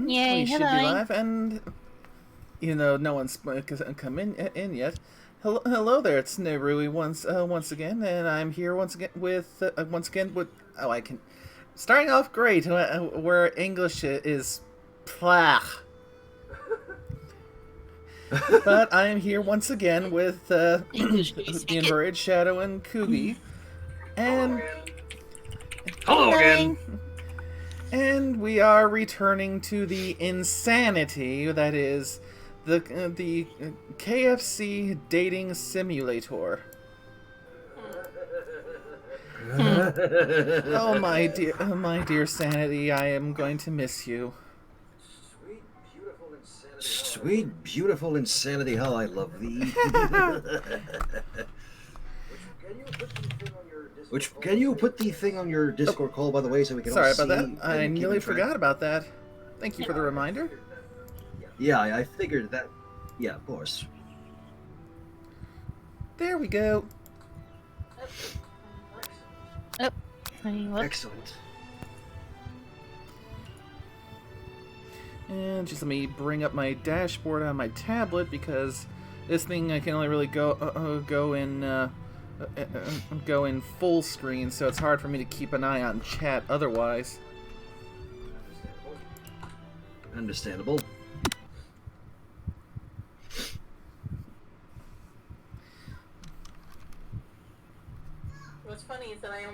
Yay, We should be hello. live, and no one's come in yet. Hello there, it's Nerui once again, and I'm here once again with I can starting off great where English is plah. But I am here once again with English, do you the speak it? inverted Shadow and Cougie, and Hello again. And we are returning to the insanity that is the KFC Dating Simulator. Oh my dear sanity, I am going to miss you. Sweet, beautiful insanity, how I love thee. Which, can you put the thing on your Discord call, by the way, so we can Sorry all see? about that. I and keep nearly track? forgot about that. Thank you for the reminder. Yeah, I figured that. Yeah, of course. There we go. Oh, honey, what? Excellent. And just let me bring up my dashboard on my tablet because this thing I can only really go in full screen, so it's hard for me to keep an eye on chat otherwise. Understandable. What's funny is that I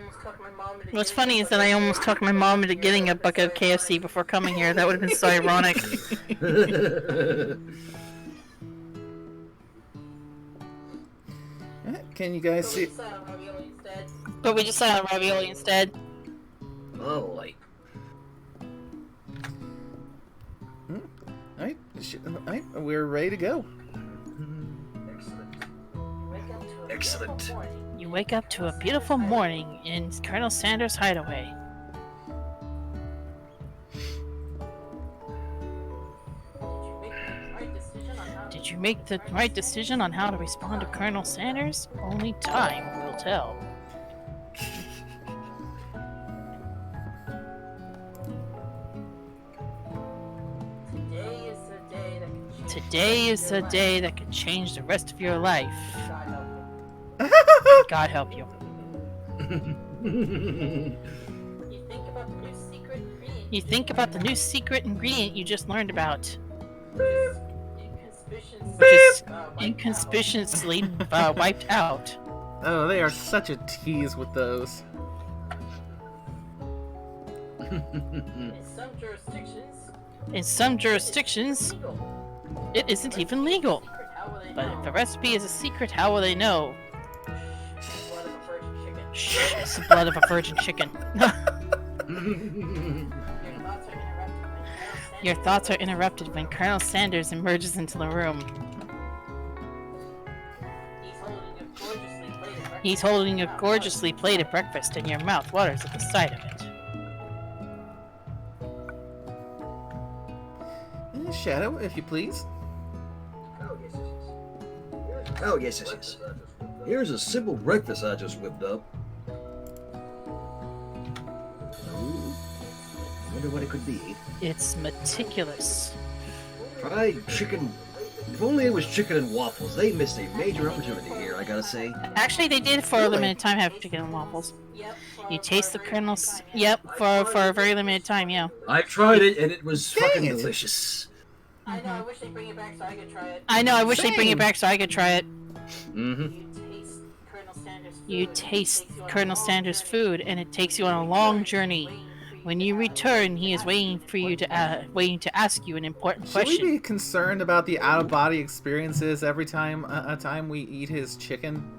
almost talked my mom into getting a bucket of KFC before coming here. That would have been so ironic. Can you guys see? But we just had ravioli instead. Lovely. Alright, we're ready to go. Excellent. You wake up to a beautiful morning in Colonel Sanders' hideaway. Did you make the right decision on how to respond to Colonel Sanders? Only time will tell. Today is the day that can change the rest of your life. God help you. You think about the new secret ingredient you just learned about. Which is inconspicuously wiped out. Oh, they are such a tease with those. In some jurisdictions, it isn't even legal. But if the recipe is a secret, how will they know? Shh, it's the blood of a virgin chicken. Your thoughts are interrupted when Colonel Sanders emerges into the room. He's holding a gorgeously plated breakfast, and your mouth waters at the sight of it. Shadow, if you please. Oh, yes. Here's a simple breakfast I just whipped up. Ooh, wonder what it could be. It's meticulous. Fried chicken. If only it was chicken and waffles. They missed a major opportunity here, I gotta say. Actually, they did for a limited time have chicken and waffles. You taste the Colonel's... Yep, for a very limited time, yeah. I tried it, and it was fucking it. delicious. I know, I wish they'd bring it back so I could try it. I know, I wish they'd bring it back so I could try it. Mm-hmm. You taste Colonel Sanders' food, and it takes you on a long journey. When you return, he is waiting for you to ask you an important Should question. we be concerned about the out-of-body experiences every time we eat his chicken?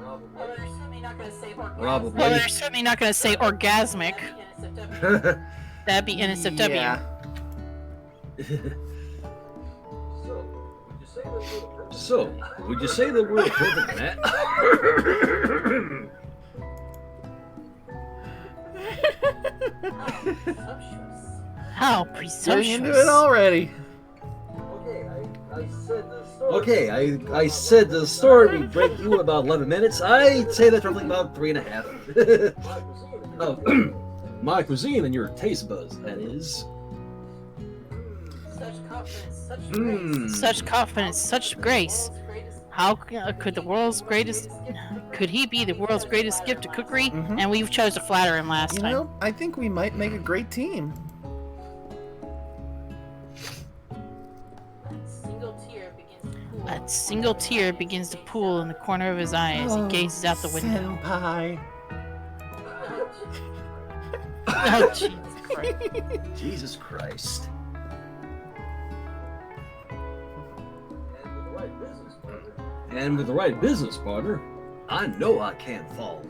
Well, they're certainly not going to say orgasmic. Probably. Well, they're certainly not going to say orgasmic. That'd be NSFW. Yeah. So, would you say that we're a perfect match? How Getting presumptuous. into it already. Okay, I said the story would break you in about 11 minutes. I'd say that's roughly about 3.5. Oh, my cuisine and your taste buds, that is. Such confidence, such grace. How could the world's greatest? Could he be the world's greatest gift to cookery? And we chose to flatter him last You time. know, I think we might make a great team. A single tear begins to pool in the corner of his eye as he gazes out the window. Senpai. Oh, Jesus Christ. Jesus Christ. And with the right business partner, I know I can't fall.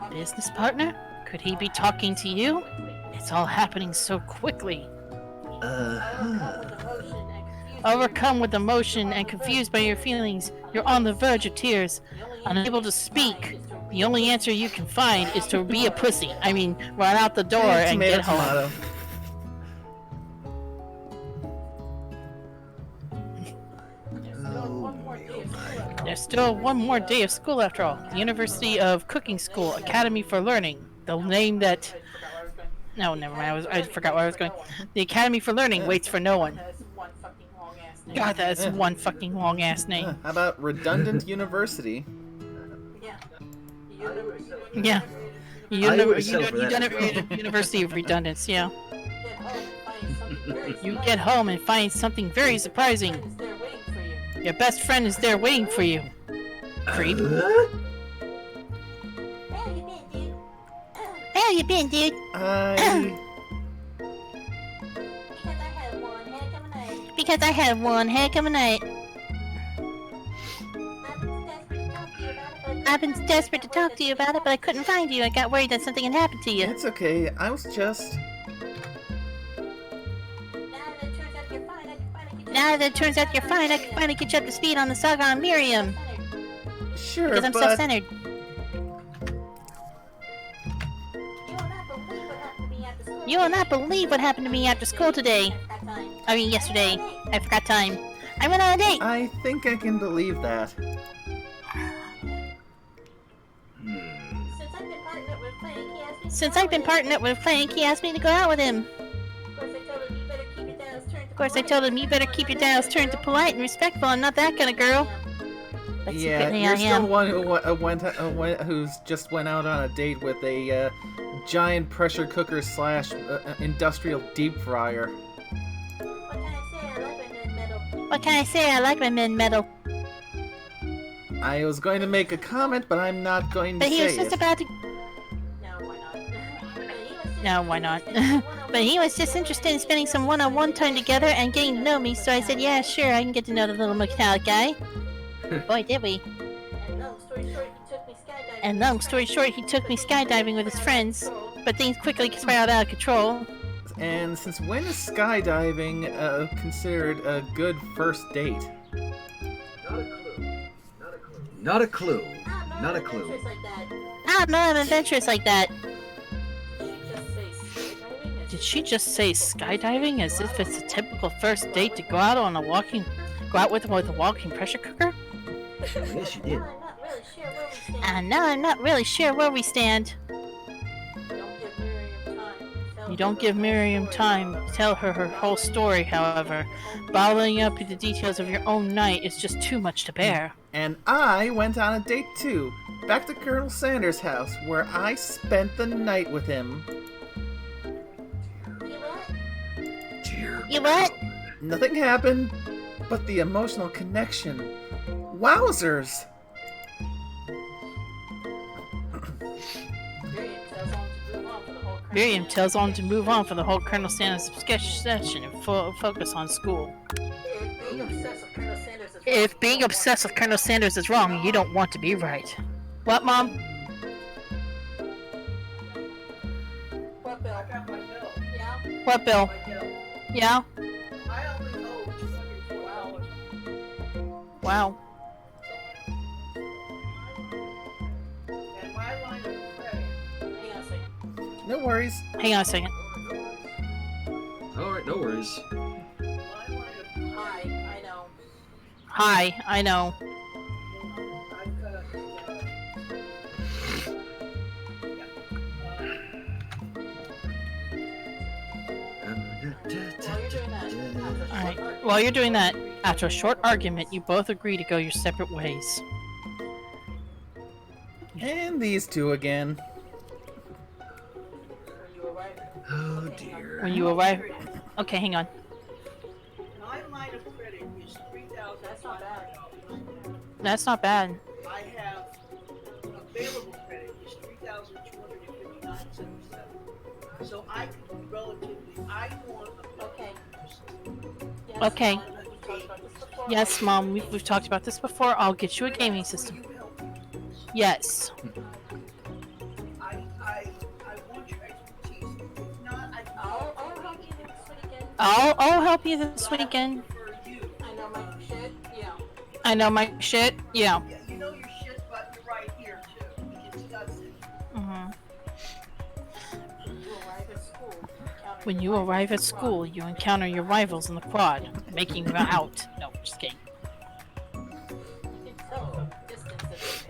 Business partner? Could he be talking to you? It's all happening so quickly. Overcome with emotion and confused by your feelings, you're on the verge of tears. Unable to speak, the only answer you can find is to be a pussy. I mean, run out the door and Tomato, get home. tomato. There's still one more day of school after all. The University of Cooking School Academy for Learning. The name that... No, never mind. I forgot where I was going. The Academy for Learning waits for no one. God, that's one fucking long ass name. How about redundant university? Yeah. You I done would settle for that it as well. at University of Redundance, yeah. You get home and find something very surprising. Your best friend is there waiting for you. Creep. How you been, dude? Because I had one heck of a night. I've been desperate to talk to you about it, but I couldn't find you. I got worried that something had happened to you. It's okay. I was just... Now that it turns out you're fine, I can finally get you up to speed on the saga on Miriam. Sure, Because I'm but... self-centered. You will not believe what happened to me after school today. I mean, yesterday. I forgot time. I went on a date. I think I can believe that. Since I've been partnered up with Frank, he asked me to go out with him. Of course, I told him you better keep your dials turned to polite and respectful. I'm not that kind of girl. But Yeah, secretly you're I still am. one who who's just went out on a date with a giant pressure cooker slash industrial deep fryer. What can I say? I like my men metal. I was going to make a comment, but I'm not going to But he say was just it. about to. No, why not? But he was just interested in spending some one-on-one time together and getting to know me, so I said, yeah, sure, I can get to know the little metallic guy. Boy, did we. And long story short, he took me skydiving with his friends, but things quickly spiraled out of control. And since when is skydiving considered a good first date? Not a clue. Not a clue. I'm not adventurous like that. Did she just say skydiving as if it's a typical first date to go out with a walking pressure cooker? Yes, you did. And now I'm not really sure where we stand. You don't give Miriam time to tell her whole story, however. Bottling up the details of your own night is just too much to bear. And I went on a date too, back to Colonel Sanders' house, where I spent the night with him. Dear You what? Nothing happened, but the emotional connection. Wowzers! Miriam tells on to move on for the whole Colonel Sanders session and focus on school. If being obsessed with Colonel Sanders is wrong, you don't want to be right. What, Mom? What, Bill? Yeah? Wow. No worries. Hang on a second. Alright, no worries. Hi, I know. Alright, while you're doing that, after a short argument, you both agree to go your separate ways. And these two again. Oh dear. When you arrive... Okay, hang on. My line of credit is $3,000. That's not bad. I have available credit is $3,259.77. So I could be relatively. I want a Okay. Yes, Mom, we've talked about this before. I'll get you a gaming system. Yes. I want your expertise. If not, I'll help you this weekend. I'll help you this weekend. for you. I know my shit. Yeah. I know my shit. Yeah. Yeah, you know your shit, but you're right here too. We can discuss it. Mhm. You arrive at school. When you arrive at school, you encounter your rivals in the quad, making them out. No, just kidding.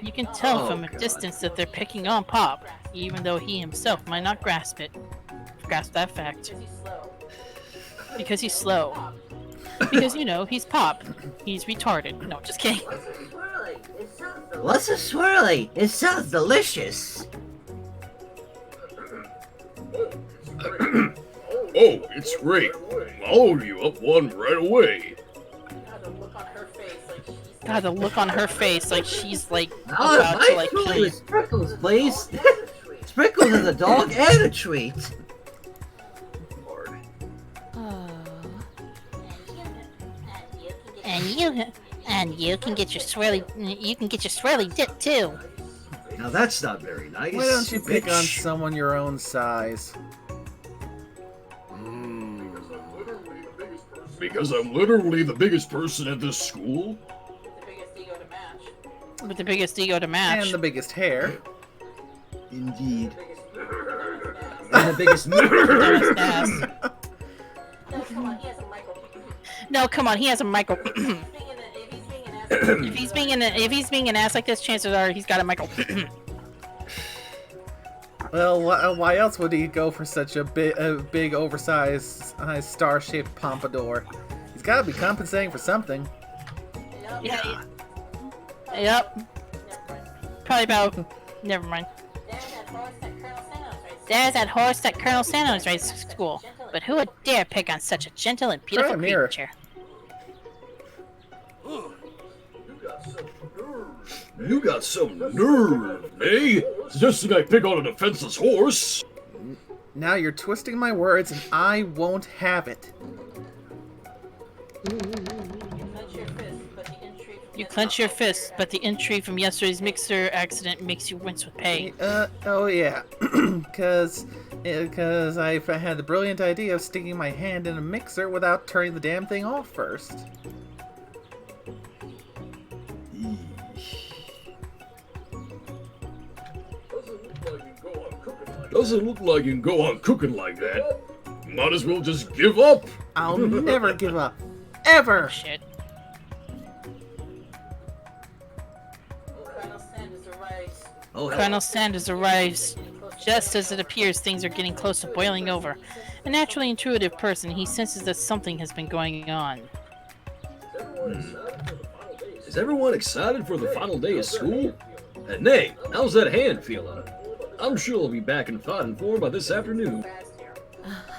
You can tell from a distance that they're picking on Pop, even though he himself might not grasp that fact. Because he's slow. Because, you know, he's Pop. He's retarded. No, just kidding. What's a swirly? It sounds delicious. Oh, it's great. I'll order you up one right away. God, the look on her face, like she's like Oh, about to my like swirly pee. with Sprinkles, please. Sprinkles is a dog and a treat. And you can get your swirly dip too. Now that's not very nice. Why don't you pick on bitch. someone your own size? Because I'm literally the biggest person at this school. With the biggest ego to match. And the biggest hair. Indeed. And the biggest Biggest ass. No, come on, he has a micro. If he's being an ass like this, chances are he's got a micro. Well, why else would he go for such a big oversized star-shaped pompadour? He's got to be compensating for something. Yeah. Yep. Probably about. Never mind. There's that horse that Colonel Santos raised to school. But who would dare pick on such a gentle and beautiful Try a mirror. creature? You got some nerve, eh? Suggesting I pick on a defenseless horse? Now you're twisting my words, and I won't have it. You clench your fist, but the intrigue from yesterday's mixer accident makes you wince with pain. Oh yeah, cause I had the brilliant idea of sticking my hand in a mixer without turning the damn thing off first. Doesn't look like you can go on cooking like that. Might as well just give up. I'll never give up, ever. Shit. Oh, hell. Colonel Sanders arrives just as it appears things are getting close to boiling over. A naturally intuitive person, he senses that something has been going on. Is everyone excited for the final day of school? And Nay, how's that hand feeling? I'm sure it'll be back in fighting form by this afternoon.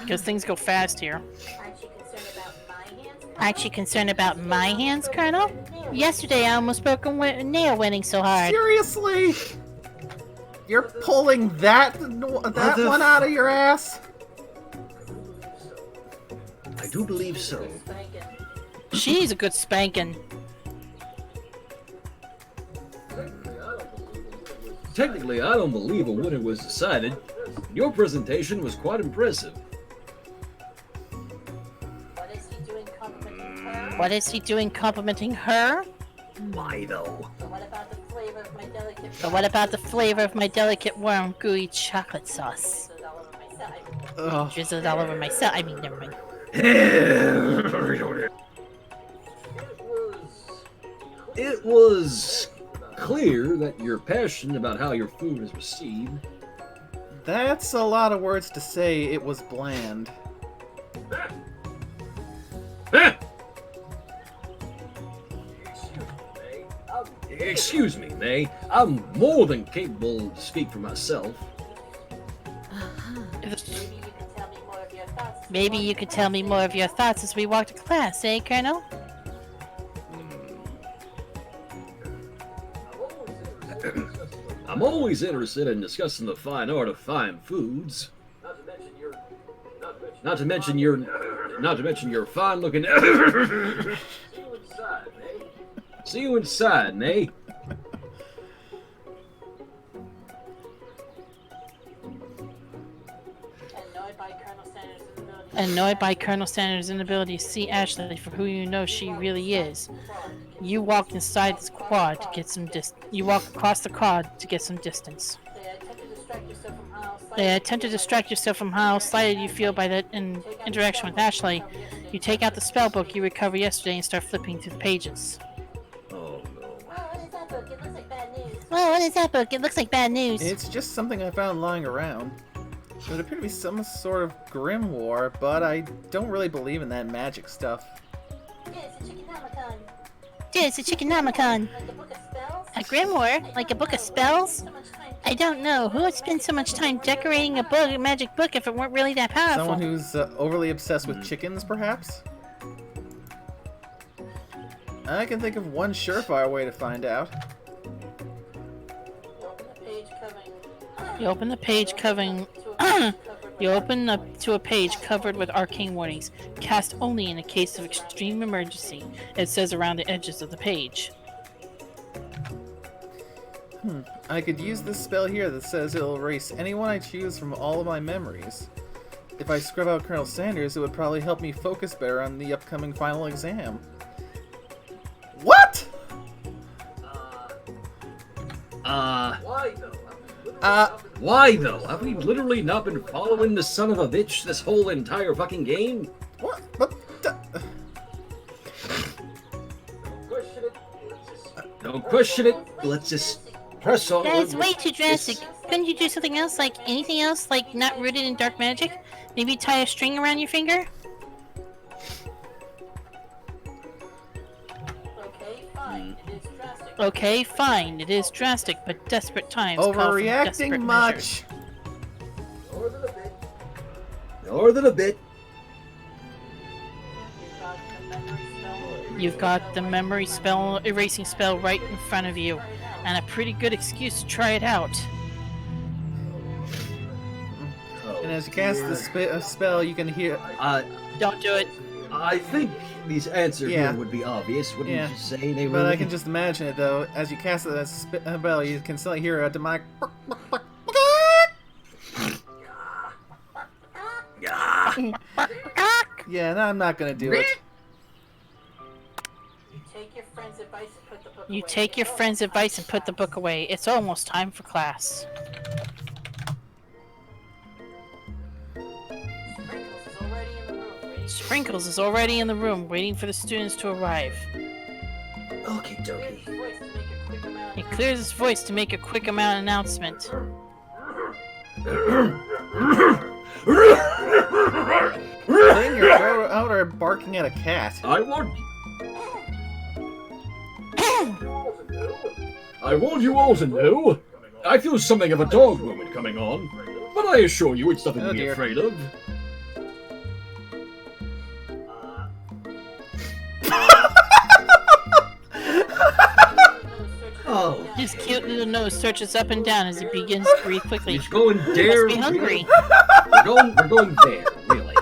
Because things go fast here. Aren't you concerned about my hands, Colonel? Yesterday I almost broke a nail winning so hard. Seriously? You're pulling that one out of your ass? I do believe so. She needs a good spanking. Technically, I don't believe a winner was decided. Your presentation was quite impressive. What is he doing complimenting her? Why though? But what about the flavor of my delicate warm gooey chocolate sauce? Ugh. Drizzled all over myself. I mean, never mind. It was clear that you're passionate about how your food is received. That's a lot of words to say it was bland. Huh? Excuse me, May. I'm more than capable to speak for myself. Maybe you could tell me more of your thoughts as we walk to class, eh, Colonel? I'm always interested in discussing the fine art of fine foods. Not to mention your fine-looking. See you inside, May. Annoyed by Colonel Sanders' inability to see Ashley for who you know she really is, you walk inside this quad to get some You walk across the quad to get some distance. They attempt to distract yourself from how slighted you feel by that interaction with Ashley. You take out the spell book you recovered yesterday and start flipping through the pages. Oh no. Well, what is that book? It looks like bad news. It's just something I found lying around. It would appear to be some sort of grimoire, but I don't really believe in that magic stuff. Dude, it's a Chickenomicon. A grimoire? Like a book of spells? I don't know. Who would spend so much time decorating a magic book if it weren't really that powerful? Someone who's overly obsessed with chickens, perhaps? I can think of one surefire way to find out. You open the page covering. You open up to a page covered with arcane warnings. Cast only in a case of extreme emergency. It says around the edges of the page. I could use this spell here that says it'll erase anyone I choose from all of my memories. If I scrub out Colonel Sanders, it would probably help me focus better on the upcoming final exam. What? Why though? Have we literally not been following the son of a bitch this whole entire fucking game? What? What? Don't question it. Let's just press on. That is way too drastic. Couldn't you do something else? Like anything else? Like not rooted in dark magic? Maybe tie a string around your finger? Okay, fine. It is drastic, but desperate times call for desperate Overreacting measures. much. More than a bit. You've got the memory spell, erasing spell right in front of you, and a pretty good excuse to try it out. And as you cast the spell, you can hear. Don't do it. I think these answers Yeah. here would be obvious, wouldn't Yeah. you say? They But really... I can just imagine it though. As you cast that spell, you can still hear a demonic. Yeah, no, I'm not gonna do it. You take your friend's advice and put the book You away. take your friend's advice and put the book away. It's almost time for class. Sprinkles is already in the room, waiting. Sprinkles is already in the room, waiting for the students to arrive. Okie dokie. He clears his voice to make a quick amount announcement. Putting your throat out or barking at a cat. I want you all to know. I feel something of a dog moment coming on, but I assure you it's nothing Oh, to be dear. afraid of. Oh, His cute little nose searches up and down as he begins to breathe quickly. He's going He dare. must be hungry. We're going there, really.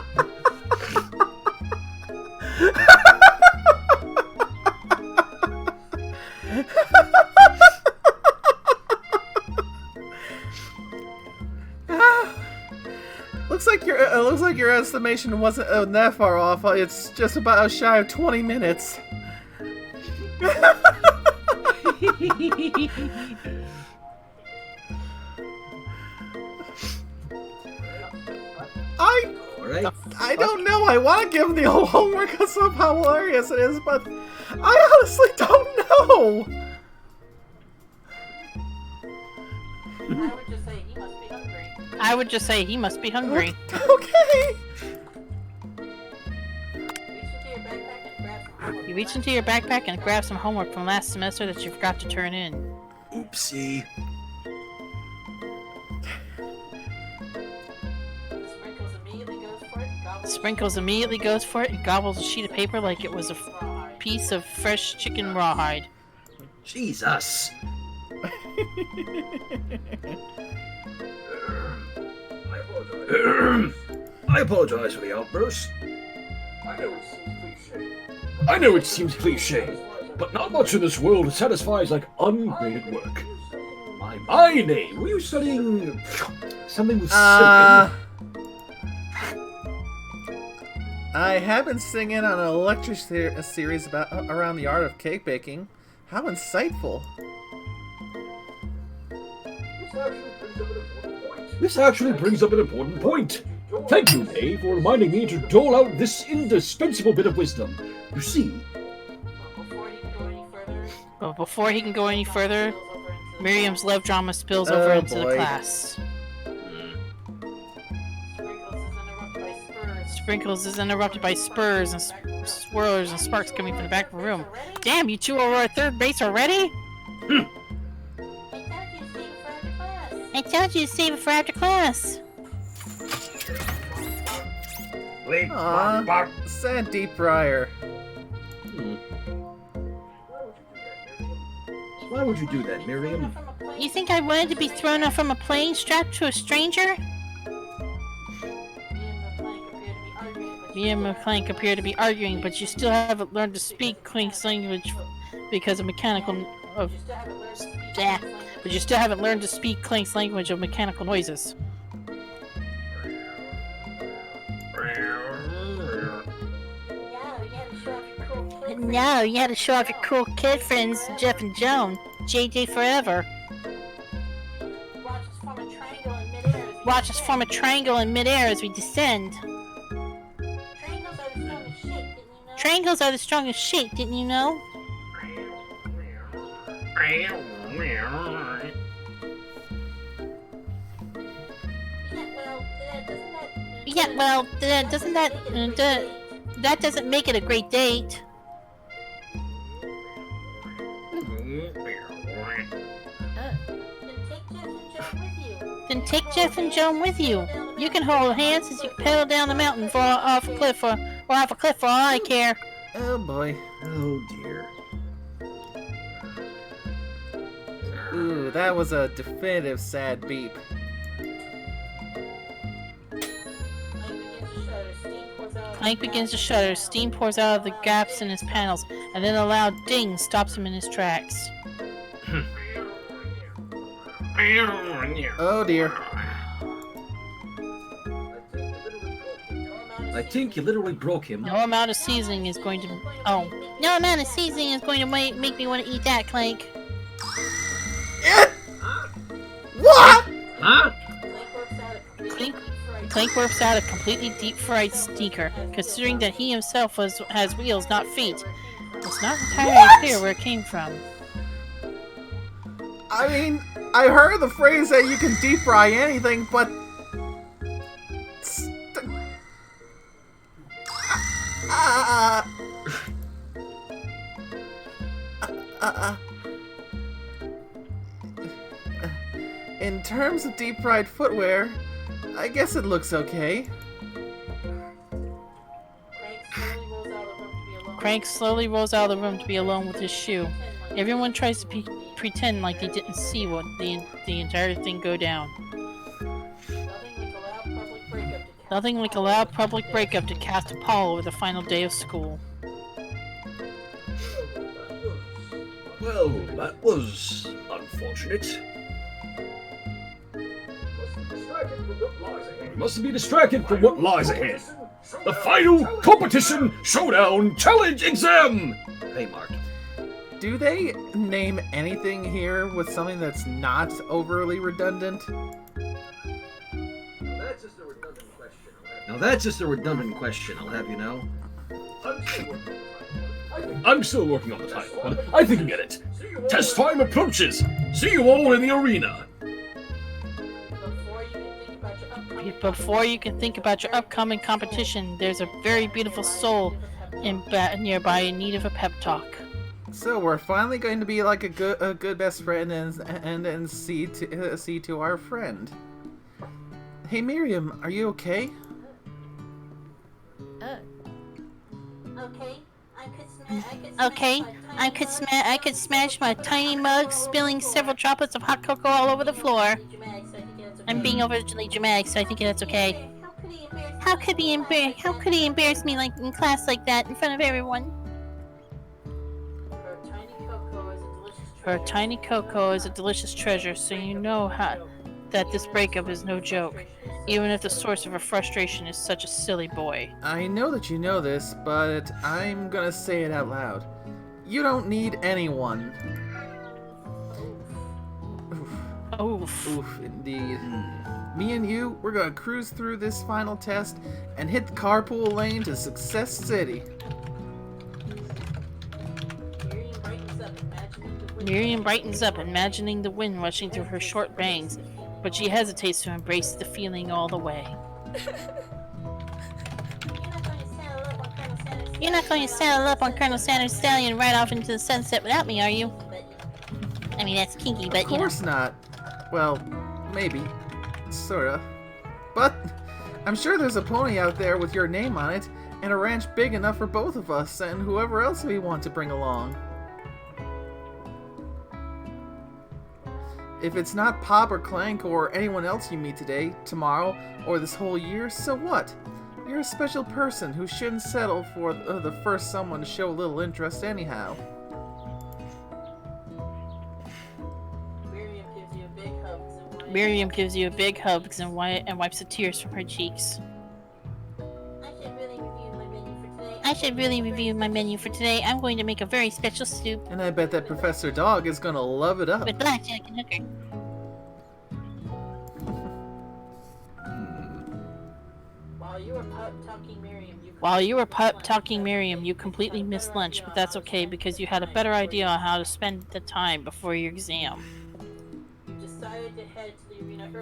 Looks like your estimation wasn't that far off. It's just about shy of 20 minutes. alright. I don't know. I want to give him the whole homework because of how hilarious it is, but I honestly don't know. I would just say he must be hungry. I would just say he must be hungry. Okay. You reach into your backpack and grab some homework from last semester that you forgot to turn in. Oopsie. Sprinkles immediately goes for it and gobbles a sheet of paper like it was a piece of fresh chicken rawhide. Jesus. I apologize for the outburst. I know it seems cliche, but not much in this world satisfies like ungraded work. My name. Were you studying something with silicon? I have been singing on an lecture series around the art of cake baking. How insightful! This actually brings up an important point. Thank you, May, for reminding me to dole out this indispensable bit of wisdom. You see... But before he can go any further, Miriam's love drama spills over into the boy. class. Sprinkles is interrupted by spurs and swirlers and sparks coming from the back of the room. Damn, you two are at third base already? I told you to save it for after class. Aww, sad deep fryer. Why would you do that, Miriam? You think I wanted to be thrown off from a plane strapped to a stranger? Me and McClank appear to be arguing, but you still haven't learned to speak Clank's language because of mechanical but you still haven't learned to speak Clank's language of mechanical noises. No, you had to show off your cool kid friends, Jeff and Joan. JJ forever. Watch us form a triangle in midair as we descend. Triangles are the strongest shape, didn't you know? Yeah, well, doesn't that doesn't make it a great date. Then take Jeff and Joan with you. You can hold hands as you pedal down the mountain off a cliff or off a cliff for all I care. Oh boy. Oh dear. Ooh, that was a definitive sad beep. Clank begins to shudder. Steam pours out of the gaps in his panels, and then a loud ding stops him in his tracks. Oh dear. I think you literally broke him. No amount of seasoning is going to... No amount of seasoning is going to make me want to eat that, Clank. What? Huh? Clank works out a completely deep-fried sneaker, considering that he himself has wheels, not feet. It's not entirely clear where it came from. I mean, I heard the phrase that you can deep fry anything, but... In terms of deep fried footwear, I guess it looks okay. Crank slowly rolls out of the room to be alone with his shoe. Everyone tries to pretend like they didn't see what the entire thing go down. Nothing like a loud public breakup to cast a pall over the final day of school. Well, that was unfortunate. We mustn't be distracted from what lies ahead. The final competition showdown challenge exam! Hey, Mark. Do they name anything here with something that's not overly redundant? Now that's just a redundant question, I'll have you know. I'm still working on the title, but I think you get it. Test time approaches. See you all in the arena. Before you can think about your upcoming competition, there's a very beautiful soul nearby in need of a pep talk. So we're finally going to be like a good best friend and see to our friend. Hey Miriam, are you okay? Okay, I could smash my tiny mug, spilling several droplets of hot cocoa all over the floor. I'm being overly dramatic, so I think that's okay. How could he embarrass me like in class like that in front of everyone? Her tiny cocoa is a delicious treasure, so you know that this breakup is no joke, even if the source of her frustration is such a silly boy. I know that you know this, but I'm gonna say it out loud. You don't need anyone. Oof. Oof, indeed. Me and you, we're gonna cruise through this final test and hit the carpool lane to Success City. Miriam brightens up, imagining the wind rushing through her short bangs, but she hesitates to embrace the feeling all the way. You're not going to saddle up on Colonel Sanders' stallion right off into the sunset without me, are you? I mean, that's kinky, but Of course not. Well, maybe. Sorta. But I'm sure there's a pony out there with your name on it, and a ranch big enough for both of us and whoever else we want to bring along. If it's not Pop or Clank or anyone else you meet today, tomorrow, or this whole year, so what? You're a special person who shouldn't settle for the first someone to show a little interest anyhow. Miriam gives you a big hug and wipes the tears from her cheeks. I should really review my menu for today. I'm going to make a very special soup And I bet that Professor Dog is gonna love it up. with blackjack and hooker. While you were talking Miriam, you completely missed lunch, but that's okay because you had a better idea on how to spend the time before your exam.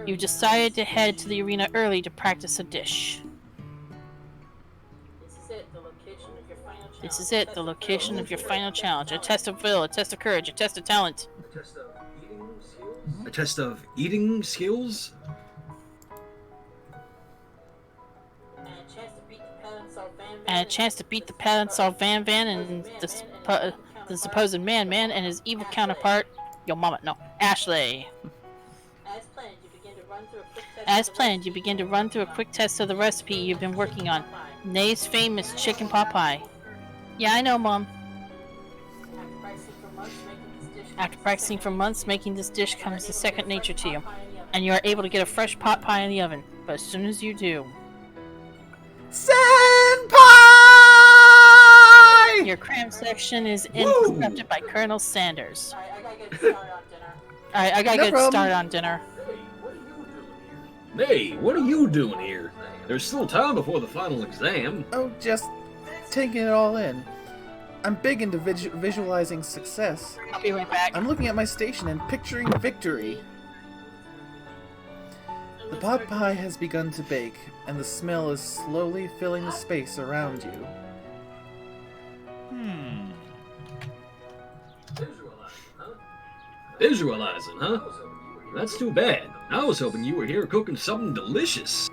You decided to head to the arena early to practice a dish. This is it, the location of your final challenge. A test of will, a test of courage, a test of talent. A test of eating skills? And a chance to beat the Palansol Van Van and the supposed Man and his evil counterpart, your mama, no, Ashley. As planned, you begin to run through a quick test of the recipe you've been working on, Nay's famous chicken pot pie. Yeah, I know, Mom. After practicing for months, making this dish comes to second nature to you, and you are able to get a fresh pot pie in the oven. But as soon as you do, Senpai! your cram section is interrupted by Colonel Sanders. Alright, I gotta No get problem. started on dinner. Hey, what are you doing here? There's still time before the final exam. Oh, just taking it all in. I'm big into visualizing success. I'll be right back. I'm looking at my station and picturing victory. The pot pie has begun to bake, and the smell is slowly filling the space around you. Visualizing, huh? That's too bad. I was hoping you were here cooking something delicious.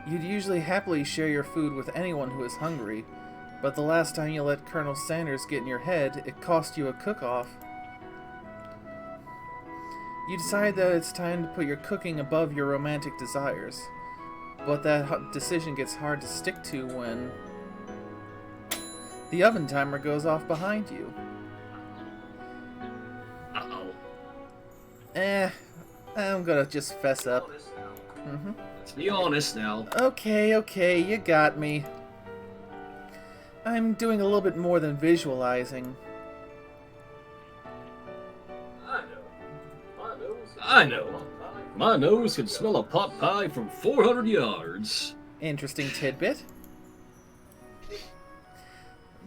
You'd usually happily share your food with anyone who is hungry, but the last time you let Colonel Sanders get in your head, it cost you a cook-off. You decide that it's time to put your cooking above your romantic desires, but that decision gets hard to stick to when the oven timer goes off behind you. Uh-oh. I'm gonna just fess up. Let's be honest now. Okay, you got me. I'm doing a little bit more than visualizing. I know. My nose can smell a pot pie from 400 yards. Interesting tidbit.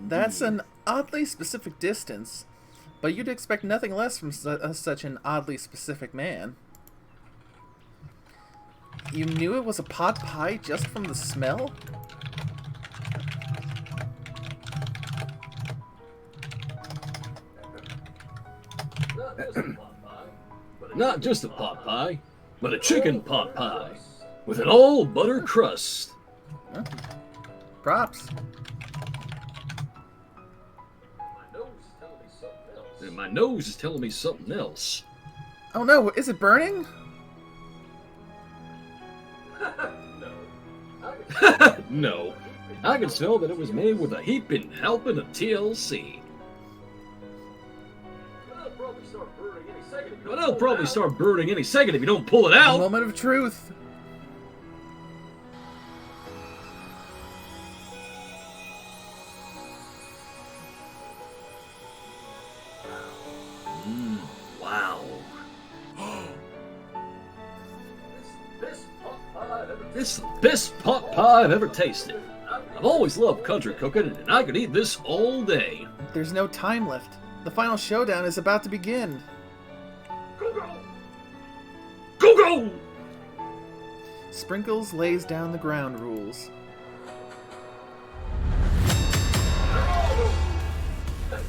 That's an oddly specific distance, but you'd expect nothing less from such an oddly specific man. You knew it was a pot pie just from the smell? Not just a pot pie, but a chicken pot pie with an all butter crust. Huh? Props. And my nose is telling me something else. Oh no, is it burning? No. I can smell that it was made with a heaping helping of TLC. But it'll probably start burning any second if you don't pull it A out. moment of truth. Wow. This is the best pot pie I've ever tasted. I've always loved country cooking, and I could eat this all day. There's no time left. The final showdown is about to begin. Go, go! Go, go! Sprinkles lays down the ground rules.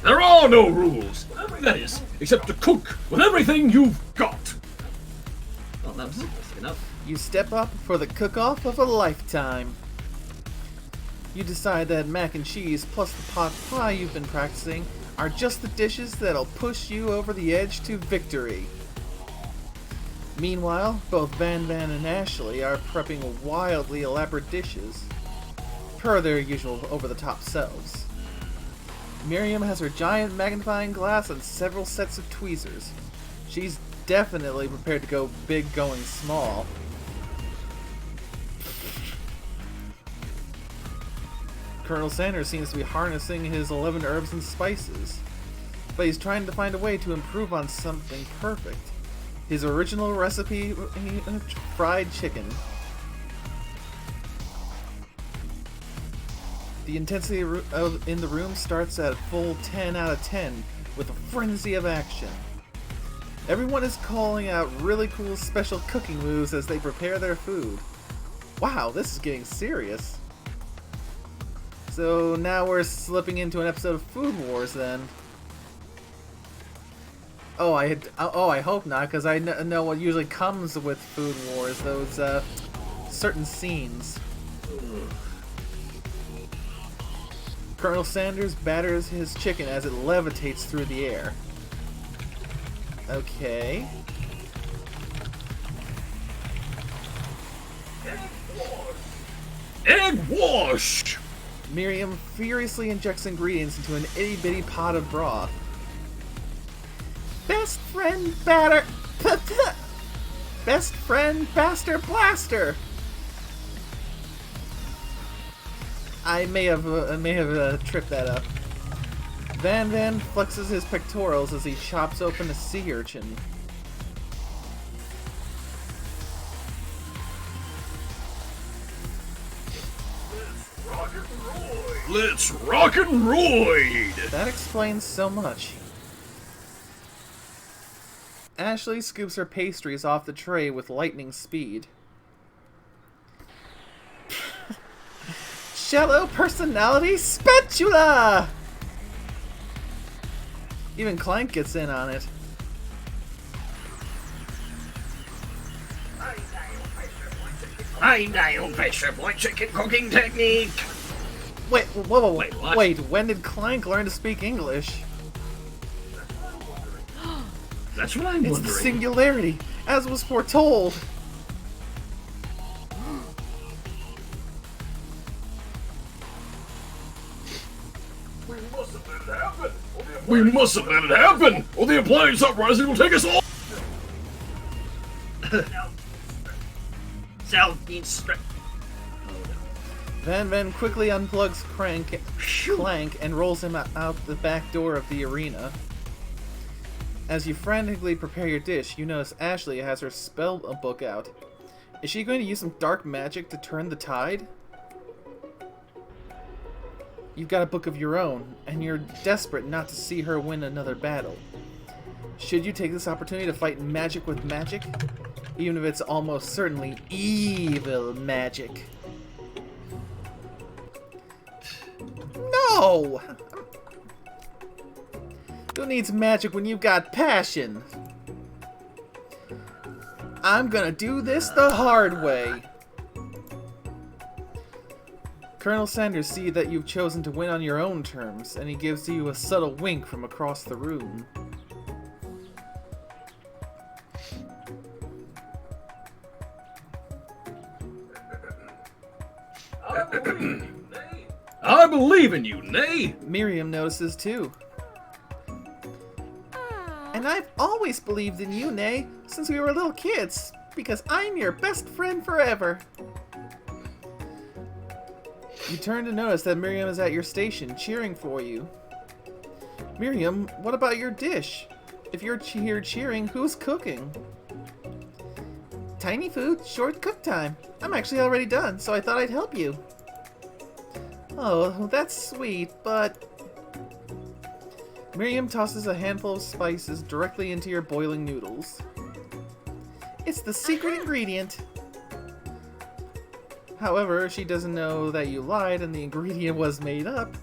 There are no rules. That is, except to cook with everything you've got. Oh, that was interesting enough. You step up for the cook-off of a lifetime. You decide that mac and cheese plus the pot pie you've been practicing are just the dishes that'll push you over the edge to victory. Meanwhile, both Van Van and Ashley are prepping wildly elaborate dishes, per their usual over-the-top selves. Miriam has her giant magnifying glass and several sets of tweezers. She's definitely prepared to go big going small. Colonel Sanders seems to be harnessing his 11 herbs and spices, but he's trying to find a way to improve on something perfect. His original recipe, fried chicken. The intensity in the room starts at a full 10 out of 10 with a frenzy of action. Everyone is calling out really cool special cooking moves as they prepare their food. Wow, this is getting serious. So now we're slipping into an episode of Food Wars then. Oh, I hope not, because I know what usually comes with Food Wars, those certain scenes. Colonel Sanders batters his chicken as it levitates through the air. Okay. Egg wash! Miriam furiously injects ingredients into an itty-bitty pot of broth. Best friend batter... Best friend Baster Blaster! I may have tripped that up. Van Van flexes his pectorals as he chops open a sea urchin. Let's rock and roid! That explains so much. Ashley scoops her pastries off the tray with lightning speed. Shallow personality spatula! Even Clank gets in on it. I'm Dale Fisher, boy chicken cooking technique. Wait, whoa, Wait, what? wait, when did Clank learn to speak English? That's what I'm It's wondering. the singularity, as was foretold. We mustn't let it happen, or the appliance uprising will take us all. Van Van quickly unplugs Clank and rolls him out the back door of the arena. As you frantically prepare your dish, you notice Ashley has her spell book out. Is she going to use some dark magic to turn the tide? You've got a book of your own, and you're desperate not to see her win another battle. Should you take this opportunity to fight magic with magic? Even if it's almost certainly evil magic. No! Who needs magic when you've got passion? I'm gonna do this the hard way. Colonel Sanders sees that you've chosen to win on your own terms, and he gives you a subtle wink from across the room. I believe in you, Nay. Miriam notices too. And I've always believed in you, Nay, since we were little kids, because I'm your best friend forever. You turn to notice that Miriam is at your station, cheering for you. Miriam, what about your dish? If you're here cheering, who's cooking? Tiny food, short cook time. I'm actually already done, so I thought I'd help you. Oh, that's sweet, but... Miriam tosses a handful of spices directly into your boiling noodles. It's the secret ingredient. However, she doesn't know that you lied and the ingredient was made up.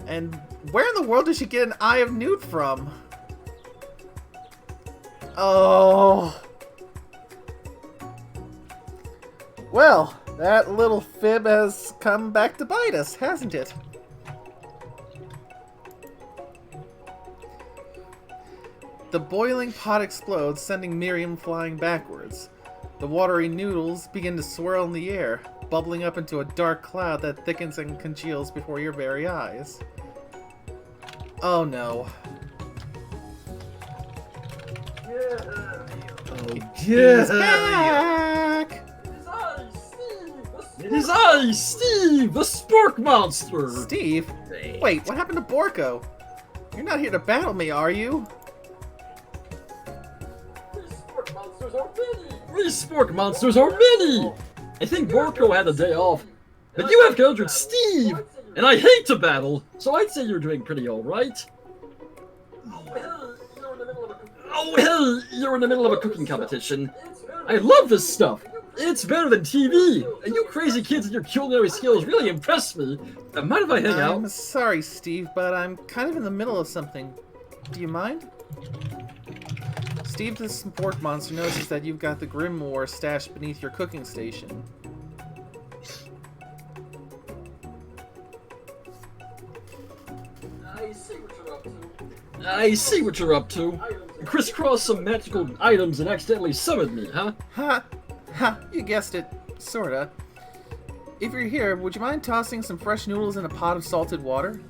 And where in the world did she get an eye of newt from? Oh. Well, that little fib has come back to bite us, hasn't it? The boiling pot explodes, sending Miriam flying backwards. The watery noodles begin to swirl in the air, bubbling up into a dark cloud that thickens and congeals before your very eyes. Oh no. He's back! It is I, Steve, the Spork Monster. Steve? Wait, what happened to Borko? You're not here to battle me, are you? These Spork Monsters are many! I think Borko had a day off, but you have conjured Steve, and I hate to battle, so I'd say you're doing pretty alright. Oh, hey, you're in the middle of a cooking competition. I love this stuff. It's better than TV, and you crazy kids and your culinary skills really impress me. Mind if I hang out? I'm sorry, Steve, but I'm kind of in the middle of something. Do you mind? Steve the Spork Monster notices that you've got the Grimoire stashed beneath your cooking station. I see what you're up to. Crisscross some magical items and accidentally summoned me, huh? Ha! Ha! You guessed it. Sorta. If you're here, would you mind tossing some fresh noodles in a pot of salted water?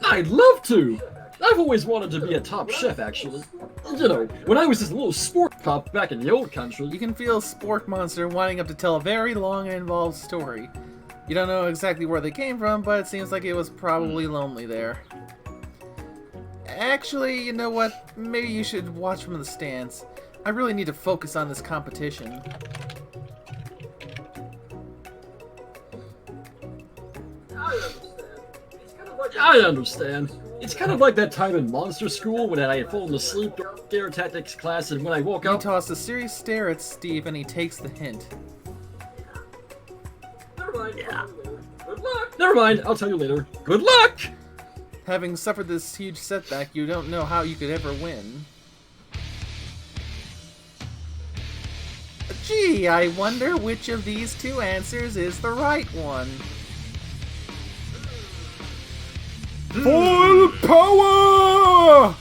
I'd love to! I've always wanted to be a top chef, actually. You know, when I was this little spork pup back in the old country. You can feel Spork Monster winding up to tell a very long and involved story. You don't know exactly where they came from, but it seems like it was probably lonely there. Actually, you know what? Maybe you should watch from the stands. I really need to focus on this competition. I understand. It's kind of like that time in Monster School when I had fallen asleep during scare tactics class, and when I woke You up... toss a serious stare at Steve and he takes the hint. Never mind, I'll tell you later. Good luck! Having suffered this huge setback, you don't know how you could ever win. Gee, I wonder which of these two answers is the right one. Full power!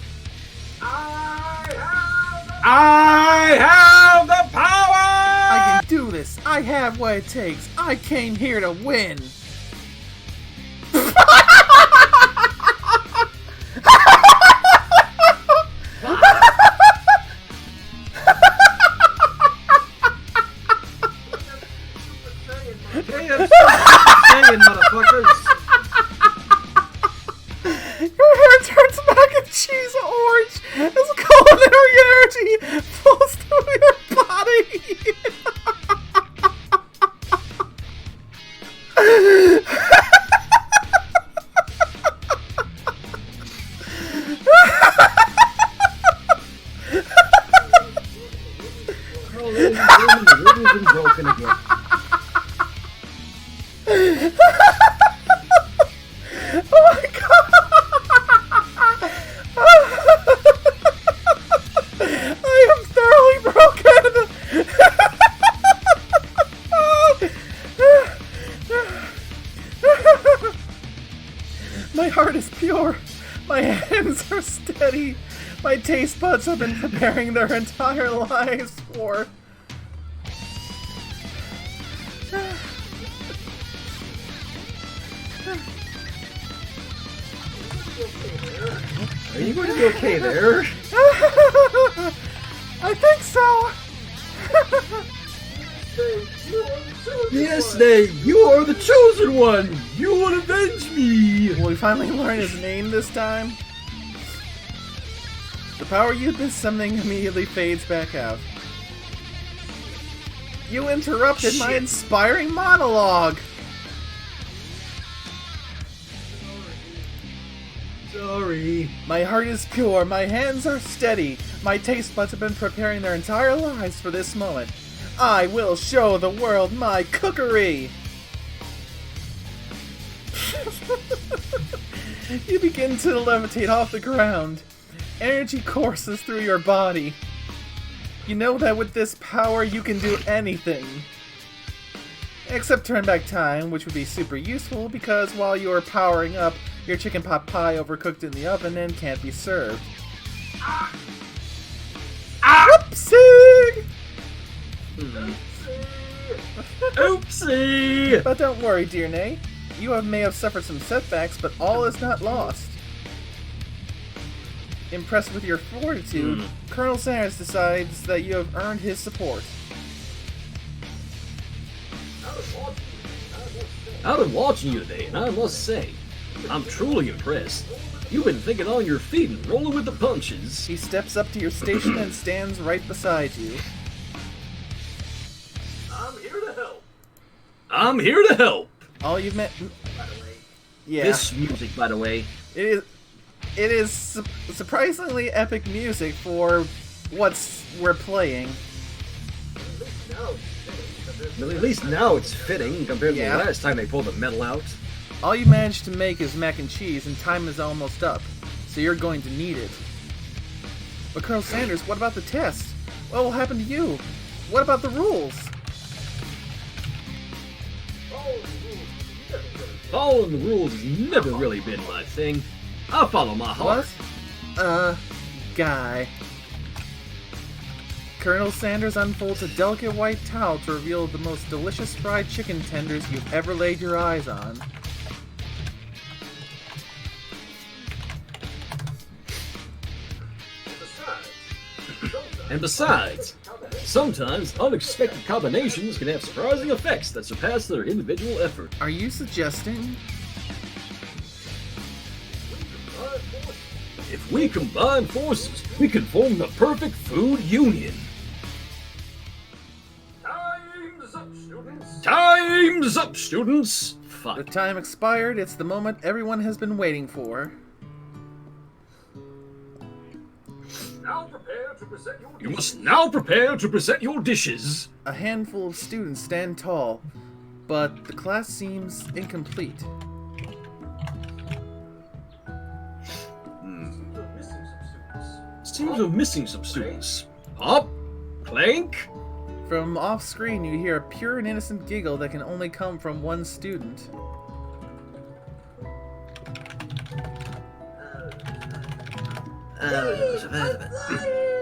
I have the power! I can do this. I have what it takes. I came here to win. Hey, I'm saying, motherfuckers. Your hair turns mac and cheese orange as culinary energy flows through your body. Oh, the ribbon's been broken again. steady. My taste buds have been preparing their entire lives for. Are you going to be okay there? I think so. Yes, Nate, you are the chosen one! You will avenge me! Will we finally learn his name this time? The power you've been summoning immediately fades back out. You interrupted my inspiring monologue! Sorry. My heart is pure, my hands are steady, my taste buds have been preparing their entire lives for this moment. I will show the world my cookery! You begin to levitate off the ground. Energy courses through your body. You know that with this power you can do anything. Except turn back time, which would be super useful because while you're powering up, your chicken pot pie overcooked in the oven and can't be served. Whoopsie! Oopsie! But don't worry, dear Nay. You may have suffered some setbacks, but all is not lost. Impressed with your fortitude, Colonel Sanders decides that you have earned his support. I've been watching you today, and I must say, I'm truly impressed. You've been thinking on your feet and rolling with the punches. He steps up to your station and stands right beside you. I'm here to help. I'm here to help. All you've met... Yeah. This music, by the way. It is surprisingly epic music for we're playing. Well, at least now it's fitting compared to Yeah. the last time they pulled the metal out. All you managed to make is mac and cheese, and time is almost up, so you're going to need it. But Colonel Sanders, what about the test? What will happen to you? What about the rules? Following the rules has never really been my thing. I follow my heart. What? Guy. Colonel Sanders unfolds a delicate white towel to reveal the most delicious fried chicken tenders you've ever laid your eyes on. And besides, sometimes unexpected combinations can have surprising effects that surpass their individual effort. Are you suggesting? If we combine forces, we can form the perfect food union. Time's up, students! Time's up, students! The Fuck. time expired, it's the moment everyone has been waiting for. You must now prepare to present your dishes. A handful of students stand tall, but the class seems incomplete. Seems we're missing some students. Pop? Clank? From off-screen, you hear a pure and innocent giggle that can only come from one student.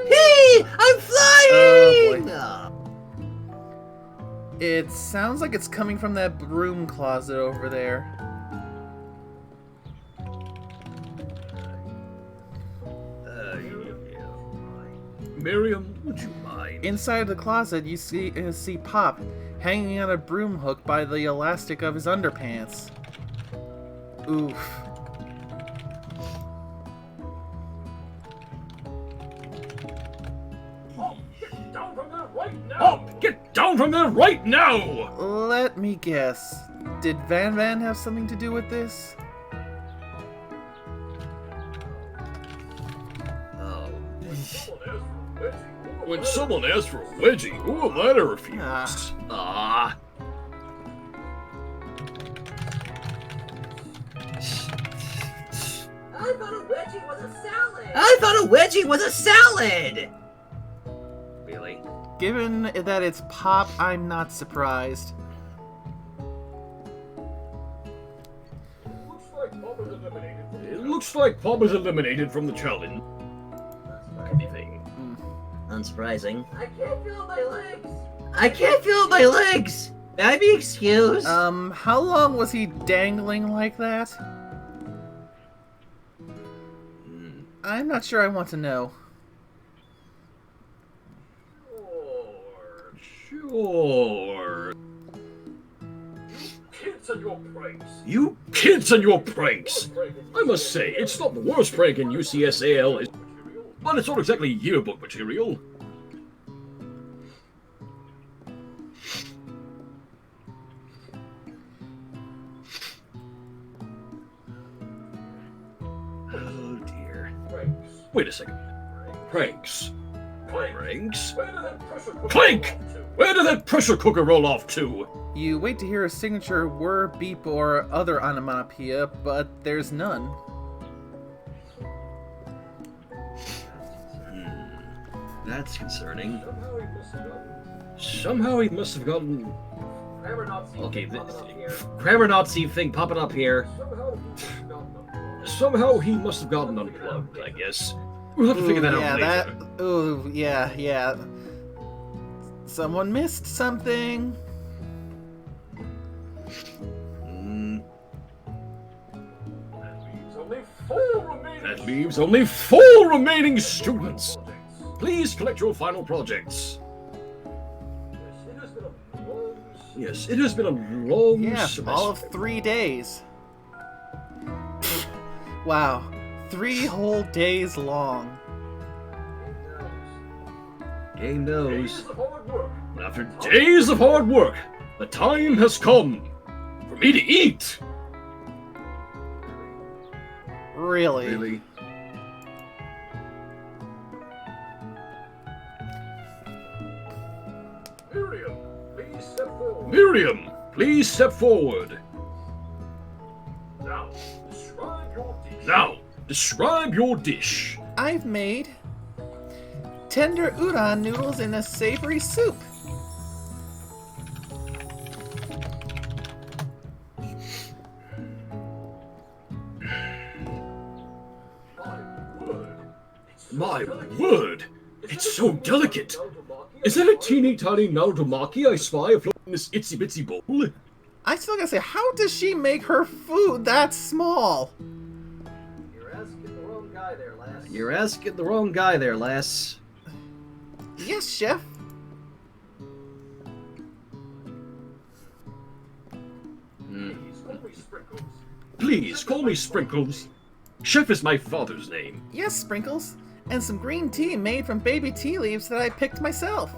Hey! I'm flying! It sounds like it's coming from that broom closet over there. Miriam, would you mind? Inside the closet, you see Pop hanging on a broom hook by the elastic of his underpants. Oof. Get down from there right now! Let me guess. Did Van Van have something to do with this? When someone asks for a wedgie, who am I to refuse? Ah. I thought a wedgie was a salad. I thought a wedgie was a salad! Really? Given that it's Pop, I'm not surprised. It Looks like Bob is eliminated from the challenge. Anything. Unsurprising. I can't feel my legs! I can't feel my legs! May I be excused? How long was he dangling like that? I'm not sure I want to know. Sure. You kids and your pranks! I must say, it's not the worst prank in UCSAL, but it's not exactly yearbook material. Oh dear. Wait a second. Pranks. Pranks? Clink! Where did that pressure cooker roll off to? You wait to hear a signature whir, beep, or other onomatopoeia, but there's none. That's concerning. Somehow he must have gotten... Okay, grammar Nazi thing popping up here. Somehow he must have gotten unplugged, I guess. We'll have to figure that out later. Ooh, yeah. Someone missed something. That leaves only 4 remaining students. Please collect your final projects. Yes, it has been a long semester. All of 3 days. Wow, 3 whole days long. Game knows. After days of hard work, the time has come for me to eat. Really? Miriam, please step forward. Now, describe your dish. I've made tender udon noodles in a savory soup. My word! It's so delicate! Is that a teeny tiny naotomaki I spy afloat in this itsy bitsy bowl? I still gotta say, how does she make her food that small? You're asking the wrong guy there, lass. You're asking the wrong guy there, lass. Yes, chef. Please call me Sprinkles. Chef is my father's name. Yes, Sprinkles. And some green tea made from baby tea leaves that I picked myself.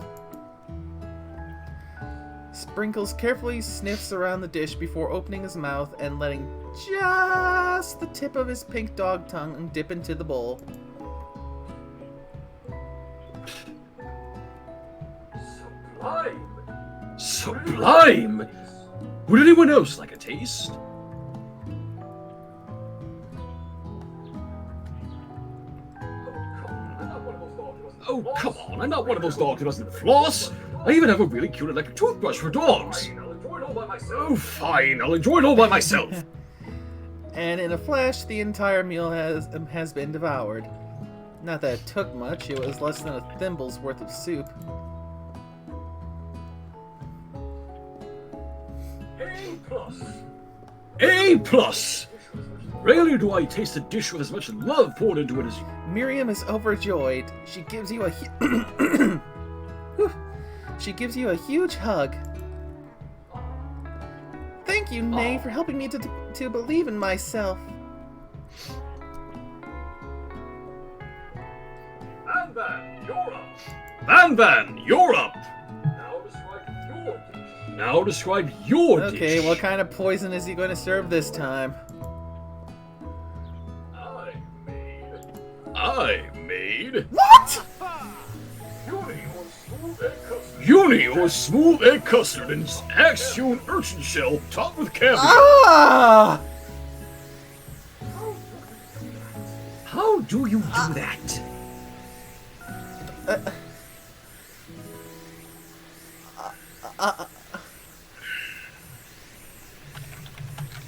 Sprinkles carefully sniffs around the dish before opening his mouth and letting just the tip of his pink dog tongue dip into the bowl. Sublime! Would anyone else like a taste? Oh, come on, I'm not one of those dogs who doesn't floss. I even have a really cute electric toothbrush for dogs. Oh, fine, I'll enjoy it all by myself. And in a flash, the entire meal has been devoured. Not that it took much, it was less than a thimble's worth of soup. A+! Rarely do I taste a dish with as much love poured into it as you. Miriam is overjoyed. She gives you a she gives you a huge hug. Thank you, Nay, for helping me to believe in myself. Van Van, you're up! Now describe your dish. Okay, what kind of poison is he going to serve this time? I made... What?! Uni or smooth egg custard and axe-hewn urchin shell topped with caviar. Ah! How do you do that?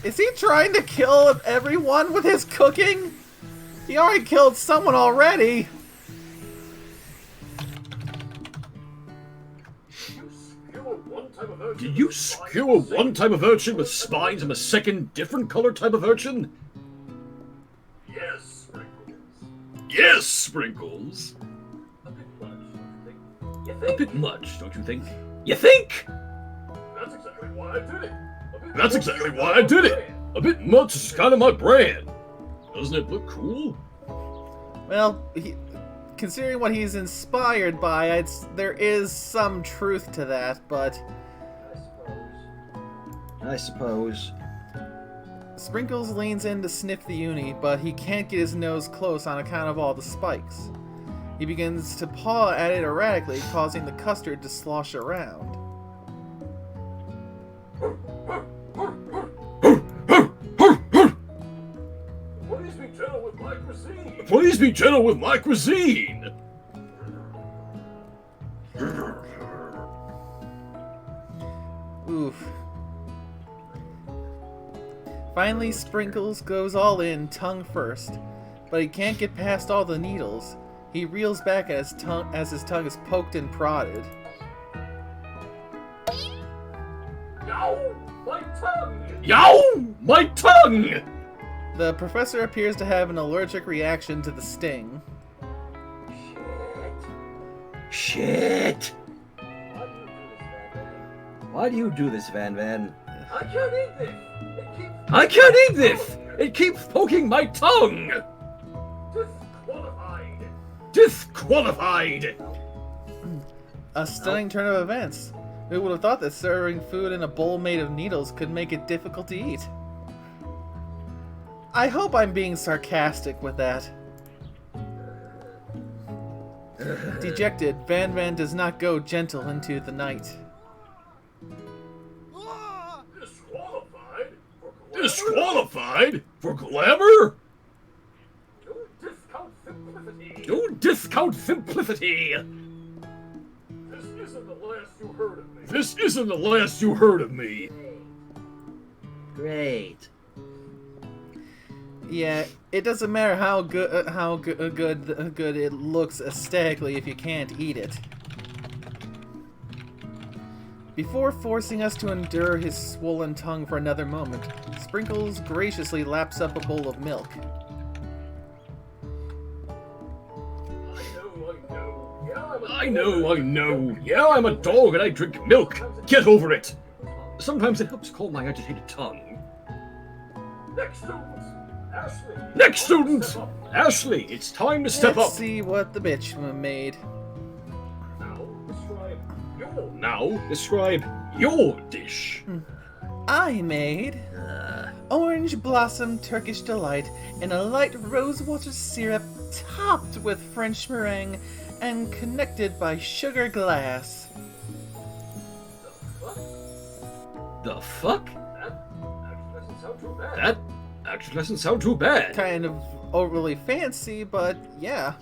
Is he trying to kill everyone with his cooking? He already killed someone already! Did you skewer one type of urchin with spines and a second different color type of urchin? Yes, Sprinkles. Yes, Sprinkles. A bit much, don't you think? You think? That's exactly why I did it. That's exactly why I did it. A bit much is kind of my brand. Doesn't it look cool? Well, considering what he's inspired by, there is some truth to that, but... I suppose. Sprinkles leans in to sniff the uni, but he can't get his nose close on account of all the spikes. He begins to paw at it erratically, causing the custard to slosh around. Please be gentle with my cuisine. Please be gentle with my cuisine. Oof. Finally, Sprinkles goes all in, tongue first, but he can't get past all the needles. He reels back at his tongue as his tongue is poked and prodded. Yow! My tongue! Yow! My tongue! The professor appears to have an allergic reaction to the sting. Shit! Why do you do this, Van Van? I can't eat this! I can't eat this! It keeps poking my tongue! Disqualified! Disqualified! A stunning turn of events. Who would have thought that serving food in a bowl made of needles could make it difficult to eat? I hope I'm being sarcastic with that. Dejected, Van Van does not go gentle into the night. Disqualified? Disqualified? For glamour? Don't discount simplicity. Don't discount simplicity. This isn't the last you heard of me. This isn't the last you heard of me. Great. Yeah, it doesn't matter how good it looks aesthetically if you can't eat it. Before forcing us to endure his swollen tongue for another moment, Sprinkles graciously laps up a bowl of milk. I know. Yeah, I'm a dog and I drink milk. Get over it. Sometimes it helps calm my agitated tongue. Next student, Ashley. Next student, Ashley. It's time to step Let's up. see what the bitch made. Now describe your dish. I made orange blossom Turkish delight in a light rosewater syrup topped with French meringue and connected by sugar glass. The fuck? That actually doesn't sound too bad. Kind of overly fancy, but yeah.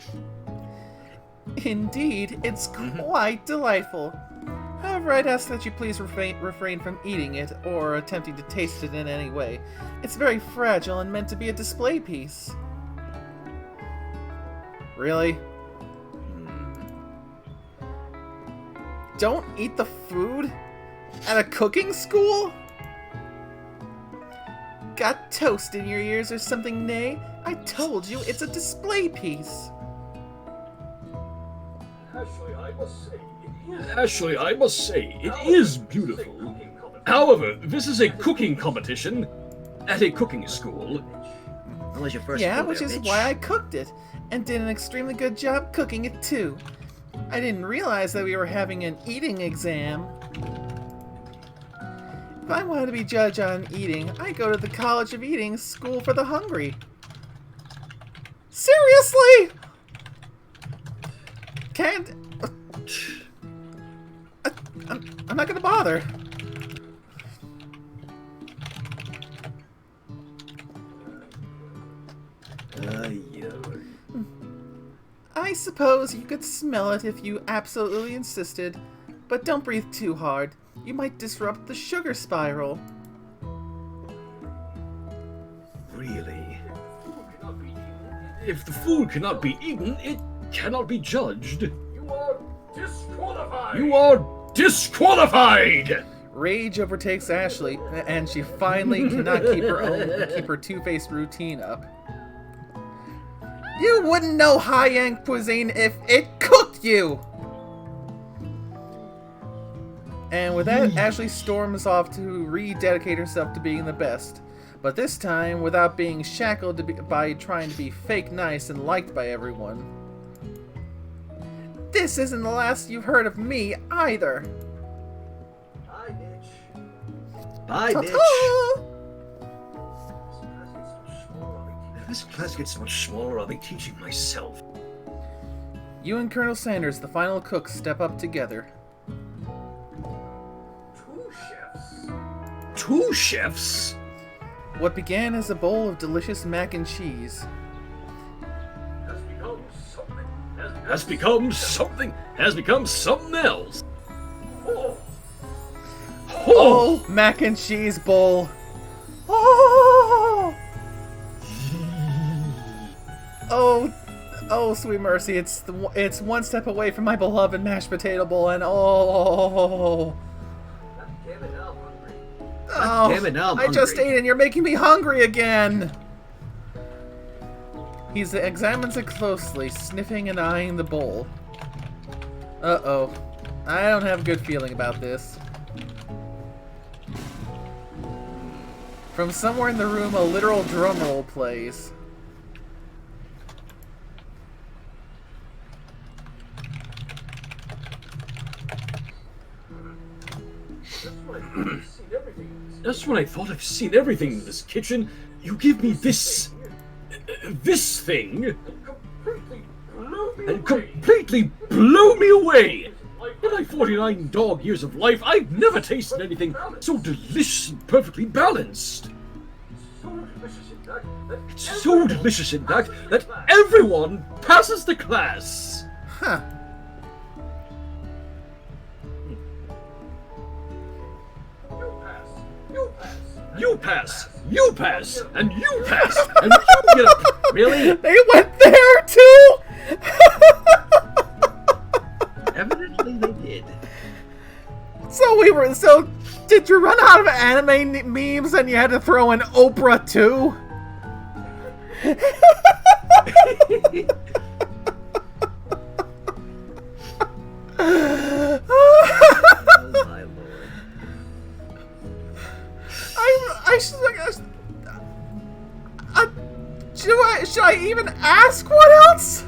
Indeed, it's quite delightful. However, I'd ask that you please refrain from eating it or attempting to taste it in any way. It's very fragile and meant to be a display piece. Really? Don't eat the food? At a cooking school? Got toast in your ears or something, Nay? I told you, it's a display piece. Actually, I must say, it is beautiful. However, this is a cooking competition at a cooking school. Unless your first Yeah, food which there, is bitch. why I cooked it, and did an extremely good job cooking it too. I didn't realize that we were having an eating exam. If I wanted to be judged on eating, I go to the College of Eating School for the Hungry. Seriously? Can't... I'm not gonna bother. I suppose you could smell it if you absolutely insisted, but don't breathe too hard. You might disrupt the sugar spiral. Really? If the food cannot be eaten, it cannot be judged. You are disqualified! You are disqualified! Rage overtakes Ashley, and she finally cannot keep her two-faced routine up. You wouldn't know high-end cuisine if it cooked you! And with that, Ashley storms off to rededicate herself to being the best. But this time, without being shackled by trying to be fake nice and liked by everyone. This isn't the last you've heard of me, either! Bye, bitch. Bye, Ta-ta! bitch. If this class gets much smaller, I'll be teaching myself. You and Colonel Sanders, the final cooks, step up together. 2 chefs? 2 chefs? What began as a bowl of delicious mac and cheese Has become something else. Oh, Oh, mac and cheese bowl. Oh, oh, sweet mercy! It's one step away from my beloved mashed potato bowl, and Damn it, now I'm I just hungry. ate, and you're making me hungry again. He examines it closely, sniffing and eyeing the bowl. Uh-oh. I don't have a good feeling about this. From somewhere in the room, a literal drum roll plays. Just when I thought I've seen everything in this kitchen, you give me this thing, and completely blew me away. In my 49 dog years of life, I've never tasted anything so delicious and perfectly balanced. It's so delicious, in fact, that everyone passes the class. Huh. You pass, and you pass, and you get a... Really? They went there too? Evidently they did. So did you run out of anime memes and you had to throw in Oprah too? Oh my lord. Should I even ask what else?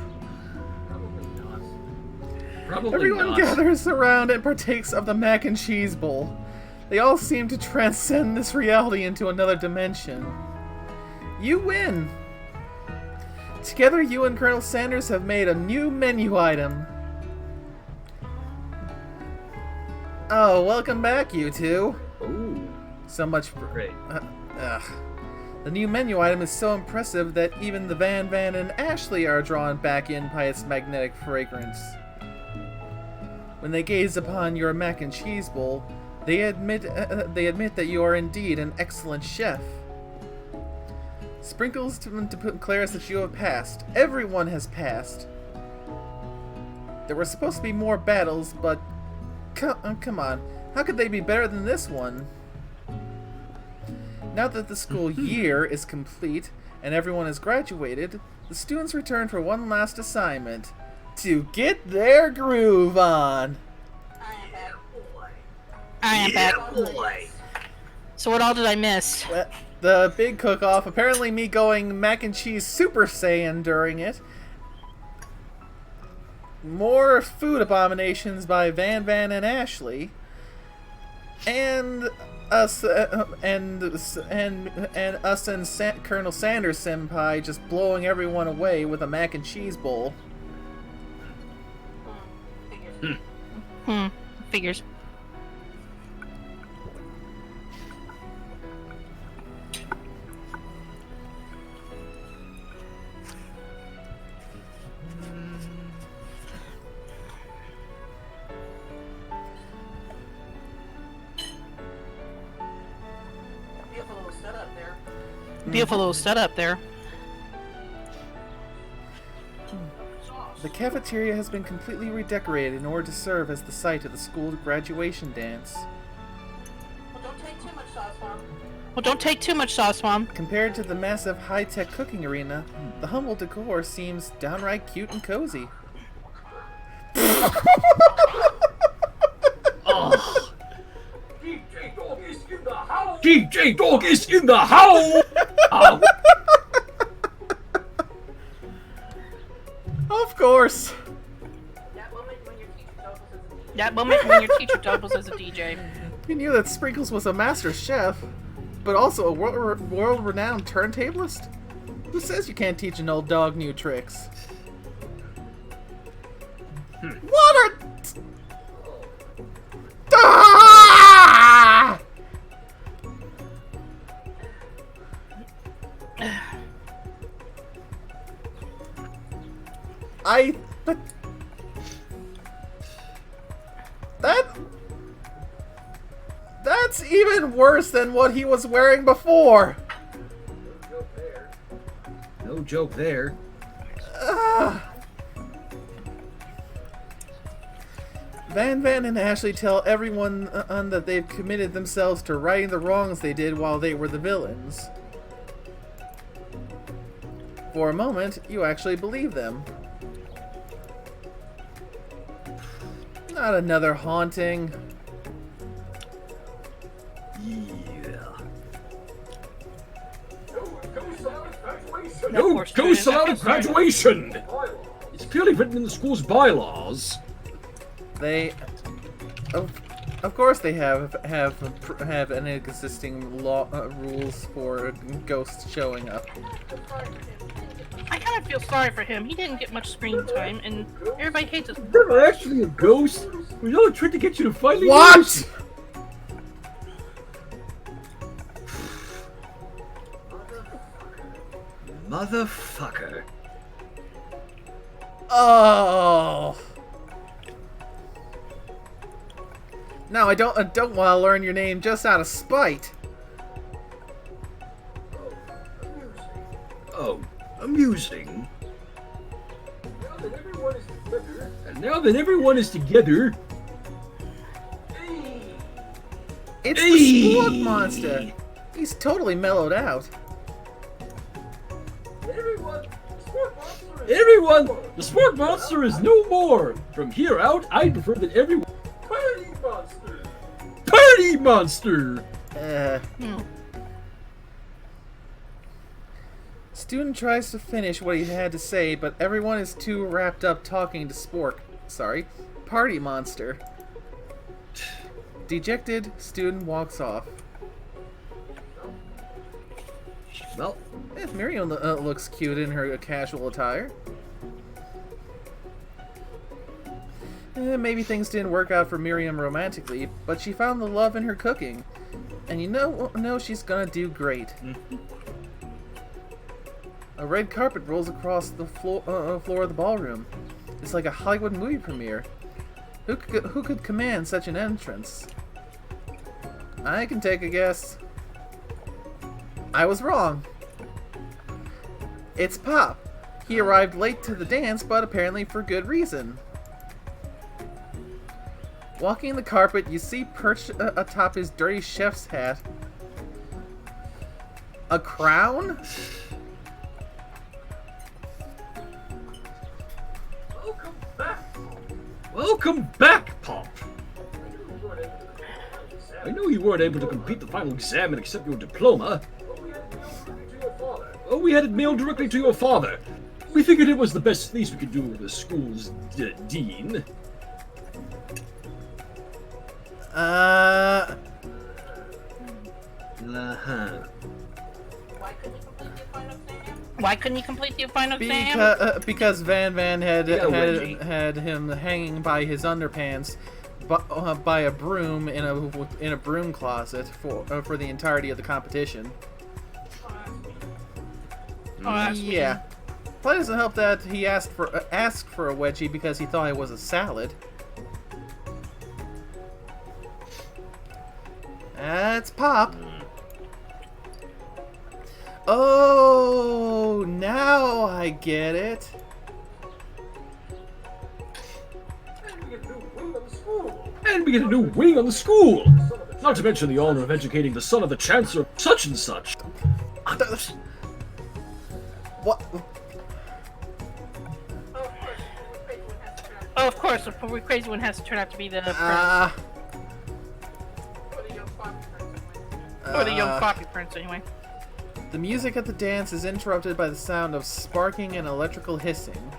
Probably Everyone not. gathers around and partakes of the mac and cheese bowl. They all seem to transcend this reality into another dimension. You win! Together, you and Colonel Sanders have made a new menu item. Oh, welcome back, you two. Ooh, So much for... great. The new menu item is so impressive that even the Van and Ashley are drawn back in by its magnetic fragrance. When they gaze upon your mac and cheese bowl, they admit that you are indeed an excellent chef. Sprinkles declares that you have passed. Everyone has passed. There were supposed to be more battles, but come on, how could they be better than this one? Now that the school year is complete and everyone has graduated, the students return for one last assignment: to get their groove on. I am back. Boy. So what all did I miss? The big cook-off, apparently me going mac and cheese Super Saiyan during it. More food abominations by Van and Ashley. And us and Colonel Sanders Senpai just blowing everyone away with a mac and cheese bowl. Figures. Beautiful little setup there. The cafeteria has been completely redecorated in order to serve as the site of the school graduation dance. Well, don't take too much sauce, Mom. Well, don't take too much sauce, Mom. Compared to the massive high-tech cooking arena, the humble decor seems downright cute and cozy. Oh. DJ Dog is in the house! Of course! That moment when your teacher doubles as a DJ. That moment when your teacher doubles as a DJ. You knew that Sprinkles was a master chef, but also a world-renowned turntablist? Who says you can't teach an old dog new tricks? What are... Ah! But... That's even worse than what he was wearing before! No joke there. Van and Ashley tell everyone that they've committed themselves to righting the wrongs they did while they were the villains. For a moment, you actually believe them. Not another haunting. Yeah. No, No ghosts allowed at graduation! It's clearly written in the school's bylaws. They, of course, they have an existing law rules for ghosts showing up. I kind of feel sorry for him. He didn't get much screen time, and everybody hates us. Never actually a ghost. We all tried to get you to finally. What? Motherfucker. Oh. No, I don't want to learn your name just out of spite. Oh, amusing. And now that everyone is together, It's the Spork Monster. He's totally mellowed out. everyone, the Spork Monster is no more. From here out, I prefer that everyone. Party Monster! Student tries to finish what he had to say, but everyone is too wrapped up talking to Party Monster. Dejected, student walks off. Well, Miriam looks cute in her casual attire. Maybe things didn't work out for Miriam romantically, but she found the love in her cooking. And you know she's gonna do great. A red carpet rolls across the floor of the ballroom. It's like a Hollywood movie premiere. Who could command such an entrance? I can take a guess. I was wrong. It's Pop. He arrived late to the dance, but apparently for good reason. Walking the carpet, you see perched atop his dirty chef's hat a crown? welcome back, Pop. I know you weren't able to complete the final exam and accept your diploma. Oh, we had it mailed directly to your father. We figured it was the best least we could do with the school's dean. Uh-huh. Why couldn't you complete the final exam? Because Van had Yeah, Reggie. had him hanging by his underpants by a broom in a broom closet for the entirety of the competition. Oh, that's Yeah. Probably doesn't help that he asked for a wedgie because he thought it was a salad. That's Pop. Oh, now I get it. And we get a new wing on the school. Not to mention the honor of educating the son of the chancellor of such and such. What? Oh, of course, the crazy one has to turn out to be the prince. Or the young floppy prince, anyway. The music at the dance is interrupted by the sound of sparking and electrical hissing.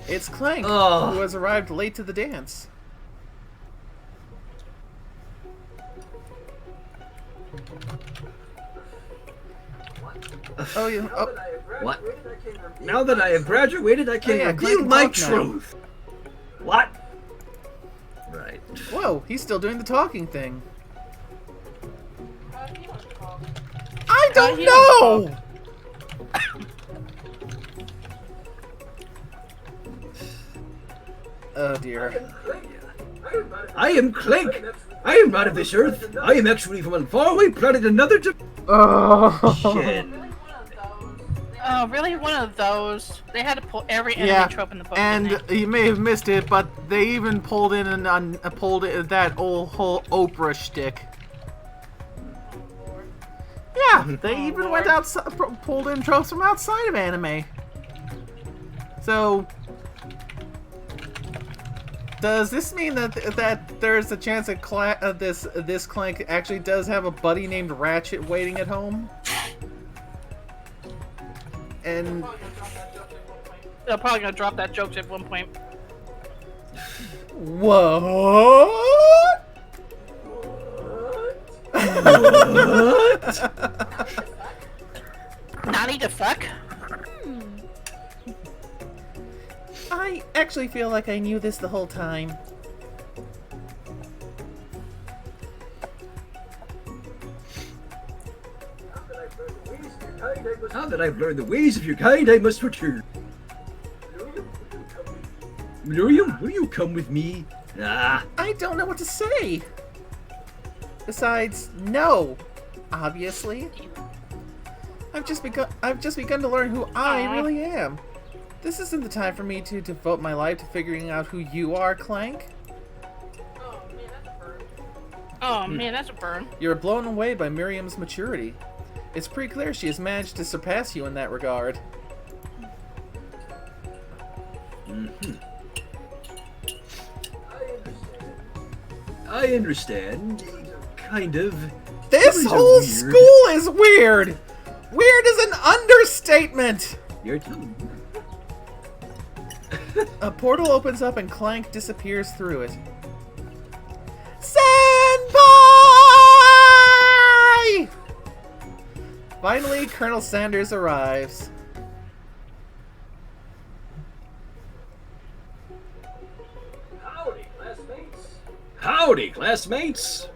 It's Clank, who has arrived late to the dance. Oh, yeah. Oh. What? Now that I have graduated, I can reveal my truth. What? Right. Whoa, he's still doing the talking thing. I don't know! Oh dear. I am Clank. I am not of this earth. I am actually from a faraway planet, another Oh. Shit. Oh, really? One of those. They had to pull every anime trope in the book. And you may have missed it, but they even pulled in that whole Oprah shtick. Yeah, they even went outside, pulled in tropes from outside of anime. So, does this mean that there's a chance that this Clank actually does have a buddy named Ratchet waiting at home? And they're probably gonna drop that joke at one point. What? Naughty to fuck? I actually feel like I knew this the whole time. Now that I've learned the ways of your kind, I must return. Miriam, will you come with me? Ah. I don't know what to say. Besides, no. Obviously. I've just begun to learn who I really am. This isn't the time for me to devote my life to figuring out who you are, Clank. Oh man, that's a burn. You're blown away by Miriam's maturity. It's pretty clear she has managed to surpass you in that regard. I understand. Kind of. This whole school is weird! Weird is an understatement! You're telling me. A portal opens up and Clank disappears through it. Senpai! Finally, Colonel Sanders arrives. Howdy, classmates. Howdy, classmates.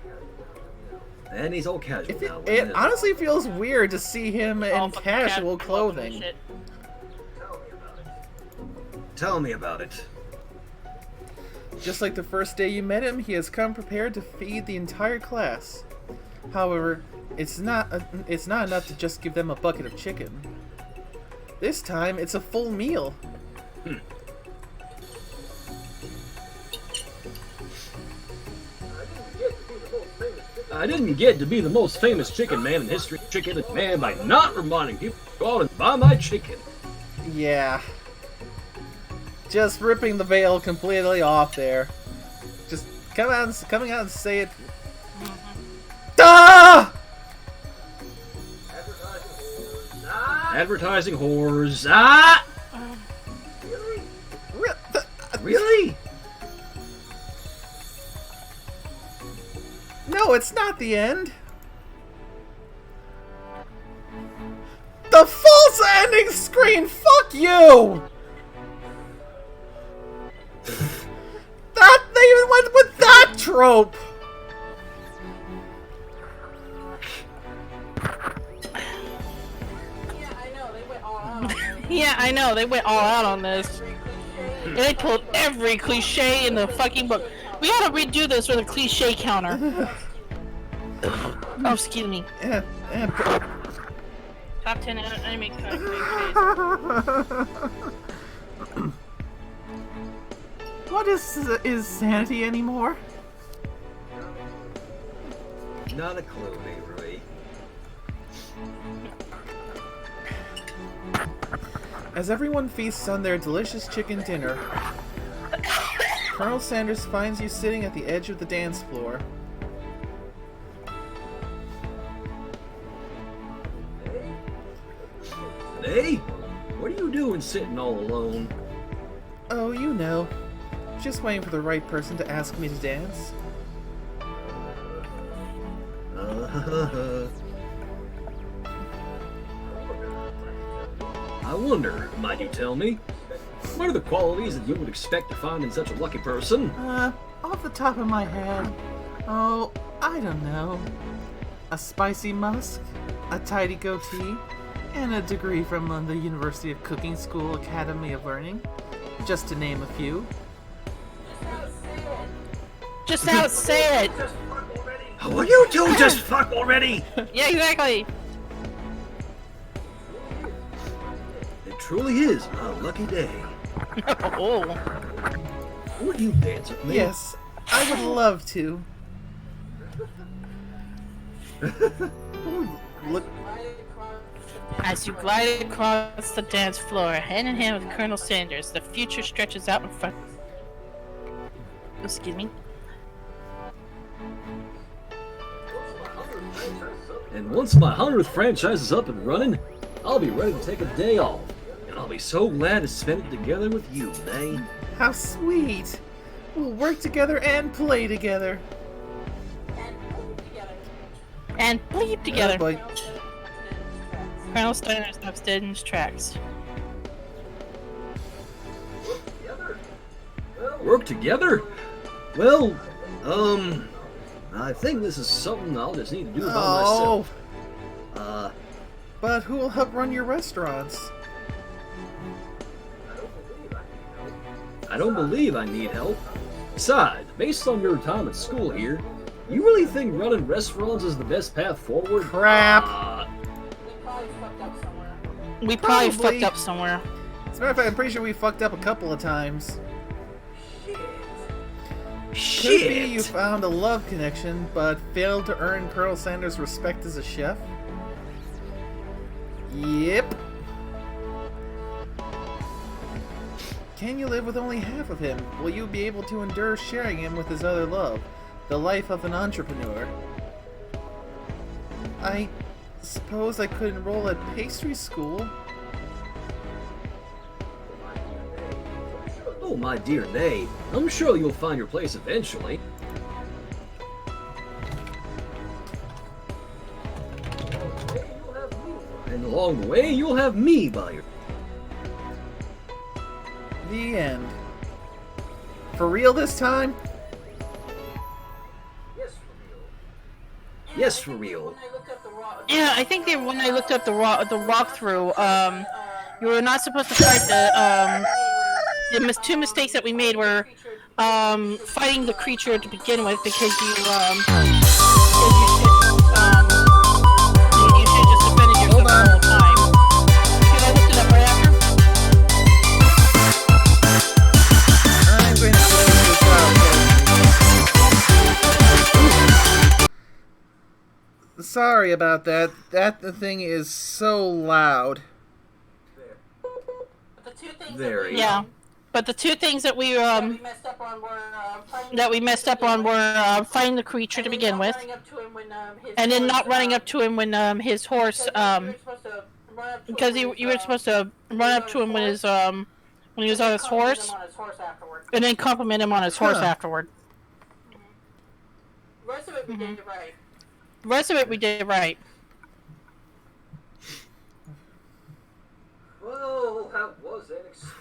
And he's all casual now. It honestly feels weird to see him in casual clothing. Tell me about it. Just like the first day you met him, he has come prepared to feed the entire class. However, it's not enough to just give them a bucket of chicken. This time, it's a full meal. I didn't get to be the most famous chicken man in history of chicken man by not reminding people to go out and buy my chicken. Yeah. Just ripping the veil completely off there. Just coming out and say it. Ah! Advertising whores. Ah! Really? No, it's not the end. The false ending screen. Fuck you. They even went with that trope. Yeah, I know, they went all out on this. And they pulled every cliche in the fucking book. We gotta redo this with a cliche counter. Oh, excuse me. Top 10 anime cliches. What is sanity anymore? Not a clue, Avery. As everyone feasts on their delicious chicken dinner, Colonel Sanders finds you sitting at the edge of the dance floor. Hey, what are you doing sitting all alone? Oh, you know. Just waiting for the right person to ask me to dance. I wonder, might you tell me, what are the qualities that you would expect to find in such a lucky person? Off the top of my head, oh, I don't know. A spicy musk, a tidy goatee, and a degree from the University of Cooking School Academy of Learning, just to name a few. Just how it's said. Will you two just fuck already? Yeah, exactly. It truly is a lucky day. Oh. Would you dance with me? Yes, I would love to. Ooh, look, As you glide across the dance floor, hand in hand with Colonel Sanders, the future stretches out in front. Excuse me. And once my 100th franchise is up and running, I'll be ready to take a day off. And I'll be so glad to spend it together with you, May. how sweet! We'll work together and play together. And bleep together. Oh, boy. Colonel Steiner stops dead in his tracks. Work together? Well, I think this is something I'll just need to do by Oh, myself. but who will help run your restaurants? I don't believe I need help. Besides, based on your time at school here, you really think running restaurants is the best path forward? Crap. We probably Probably. fucked up somewhere. As a matter of fact, I'm pretty sure we fucked up a couple of times. Could be you found a love connection, but failed to earn Colonel Sanders' respect as a chef. Yep. Can you live with only half of him? Will you be able to endure sharing him with his other love, the life of an entrepreneur? I suppose I could enroll at pastry school. Oh, my dear Nay, I'm sure you'll find your place eventually. And along the way, you'll have me by your... The end. For real this time? Yes, for real. Yeah, I think that when I looked up the walkthrough, you were not supposed to fight the two mistakes that we made were fighting the creature to begin with because you should just defended yourself the whole time. Should I look it up right after? I'm going to close this out. Sorry about that. The thing is so loud. Very. Yeah. But the two things that we messed up on were fighting the creature to begin with, and then not running up to him when his horse because you were supposed to run up to him when his when he was on his horse, and then compliment him on his horse afterward. The rest of it we did right. The rest of it we did right.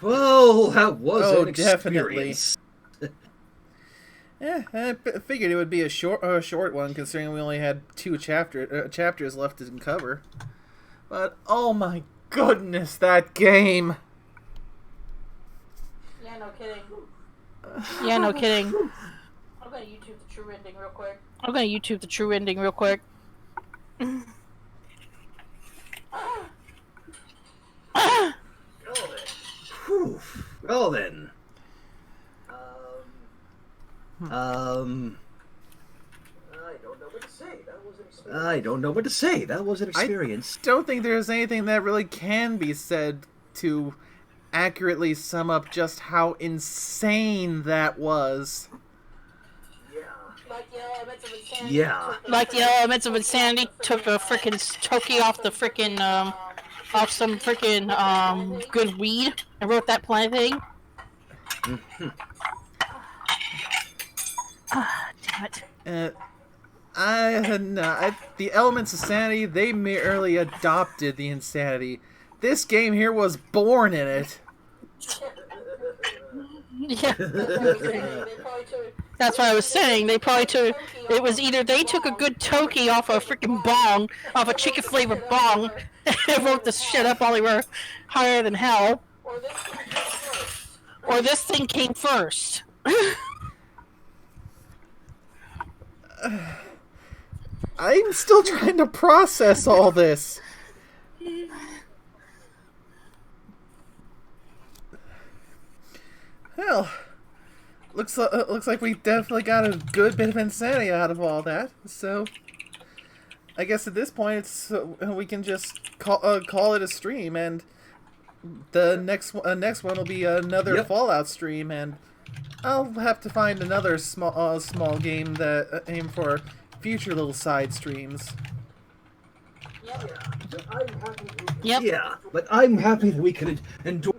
Well, that was an definitely. experience. Yeah, I figured it would be a short one, considering we only had two chapters left to cover. But oh my goodness, that game! Yeah, no kidding. Yeah, no kidding. I'm gonna YouTube the true ending real quick. Whew. Well then. I don't know what to say. That was an experience. I don't think there's anything that really can be said to accurately sum up just how insane that was. Yeah. Like the elements of insanity took a freaking Toki off the freaking off some freaking good weed and wrote that planet thing. Damn it. The elements of sanity, they merely adopted the insanity. This game here was born in it. Yeah. That's what I was saying. They probably took. It was either they took a good Toki off a freaking bong, off a chicken flavored bong, and wrote this shit up while they were higher than hell, or this thing came first. I'm still trying to process all this. Well, looks like we definitely got a good bit of insanity out of all that. So, I guess at this point, we can just call it a stream, and the next one will be another Fallout stream, and I'll have to find another small game that aim for future little side streams. Yep. Yeah, but I'm happy that we could enjoy.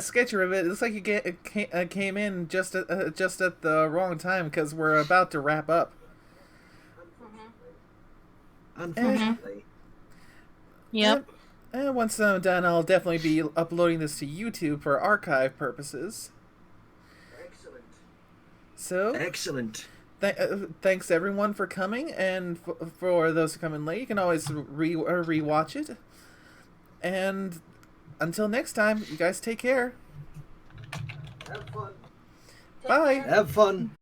Sketcher of it. It looks like you came in just at the wrong time because we're about to wrap up. Unfortunately. Yep. And once I'm done, I'll definitely be uploading this to YouTube for archive purposes. Excellent. So Excellent. Thanks everyone for coming, and for those who come in late, you can always rewatch it. And until next time, you guys take care. Have fun. Bye. Have fun.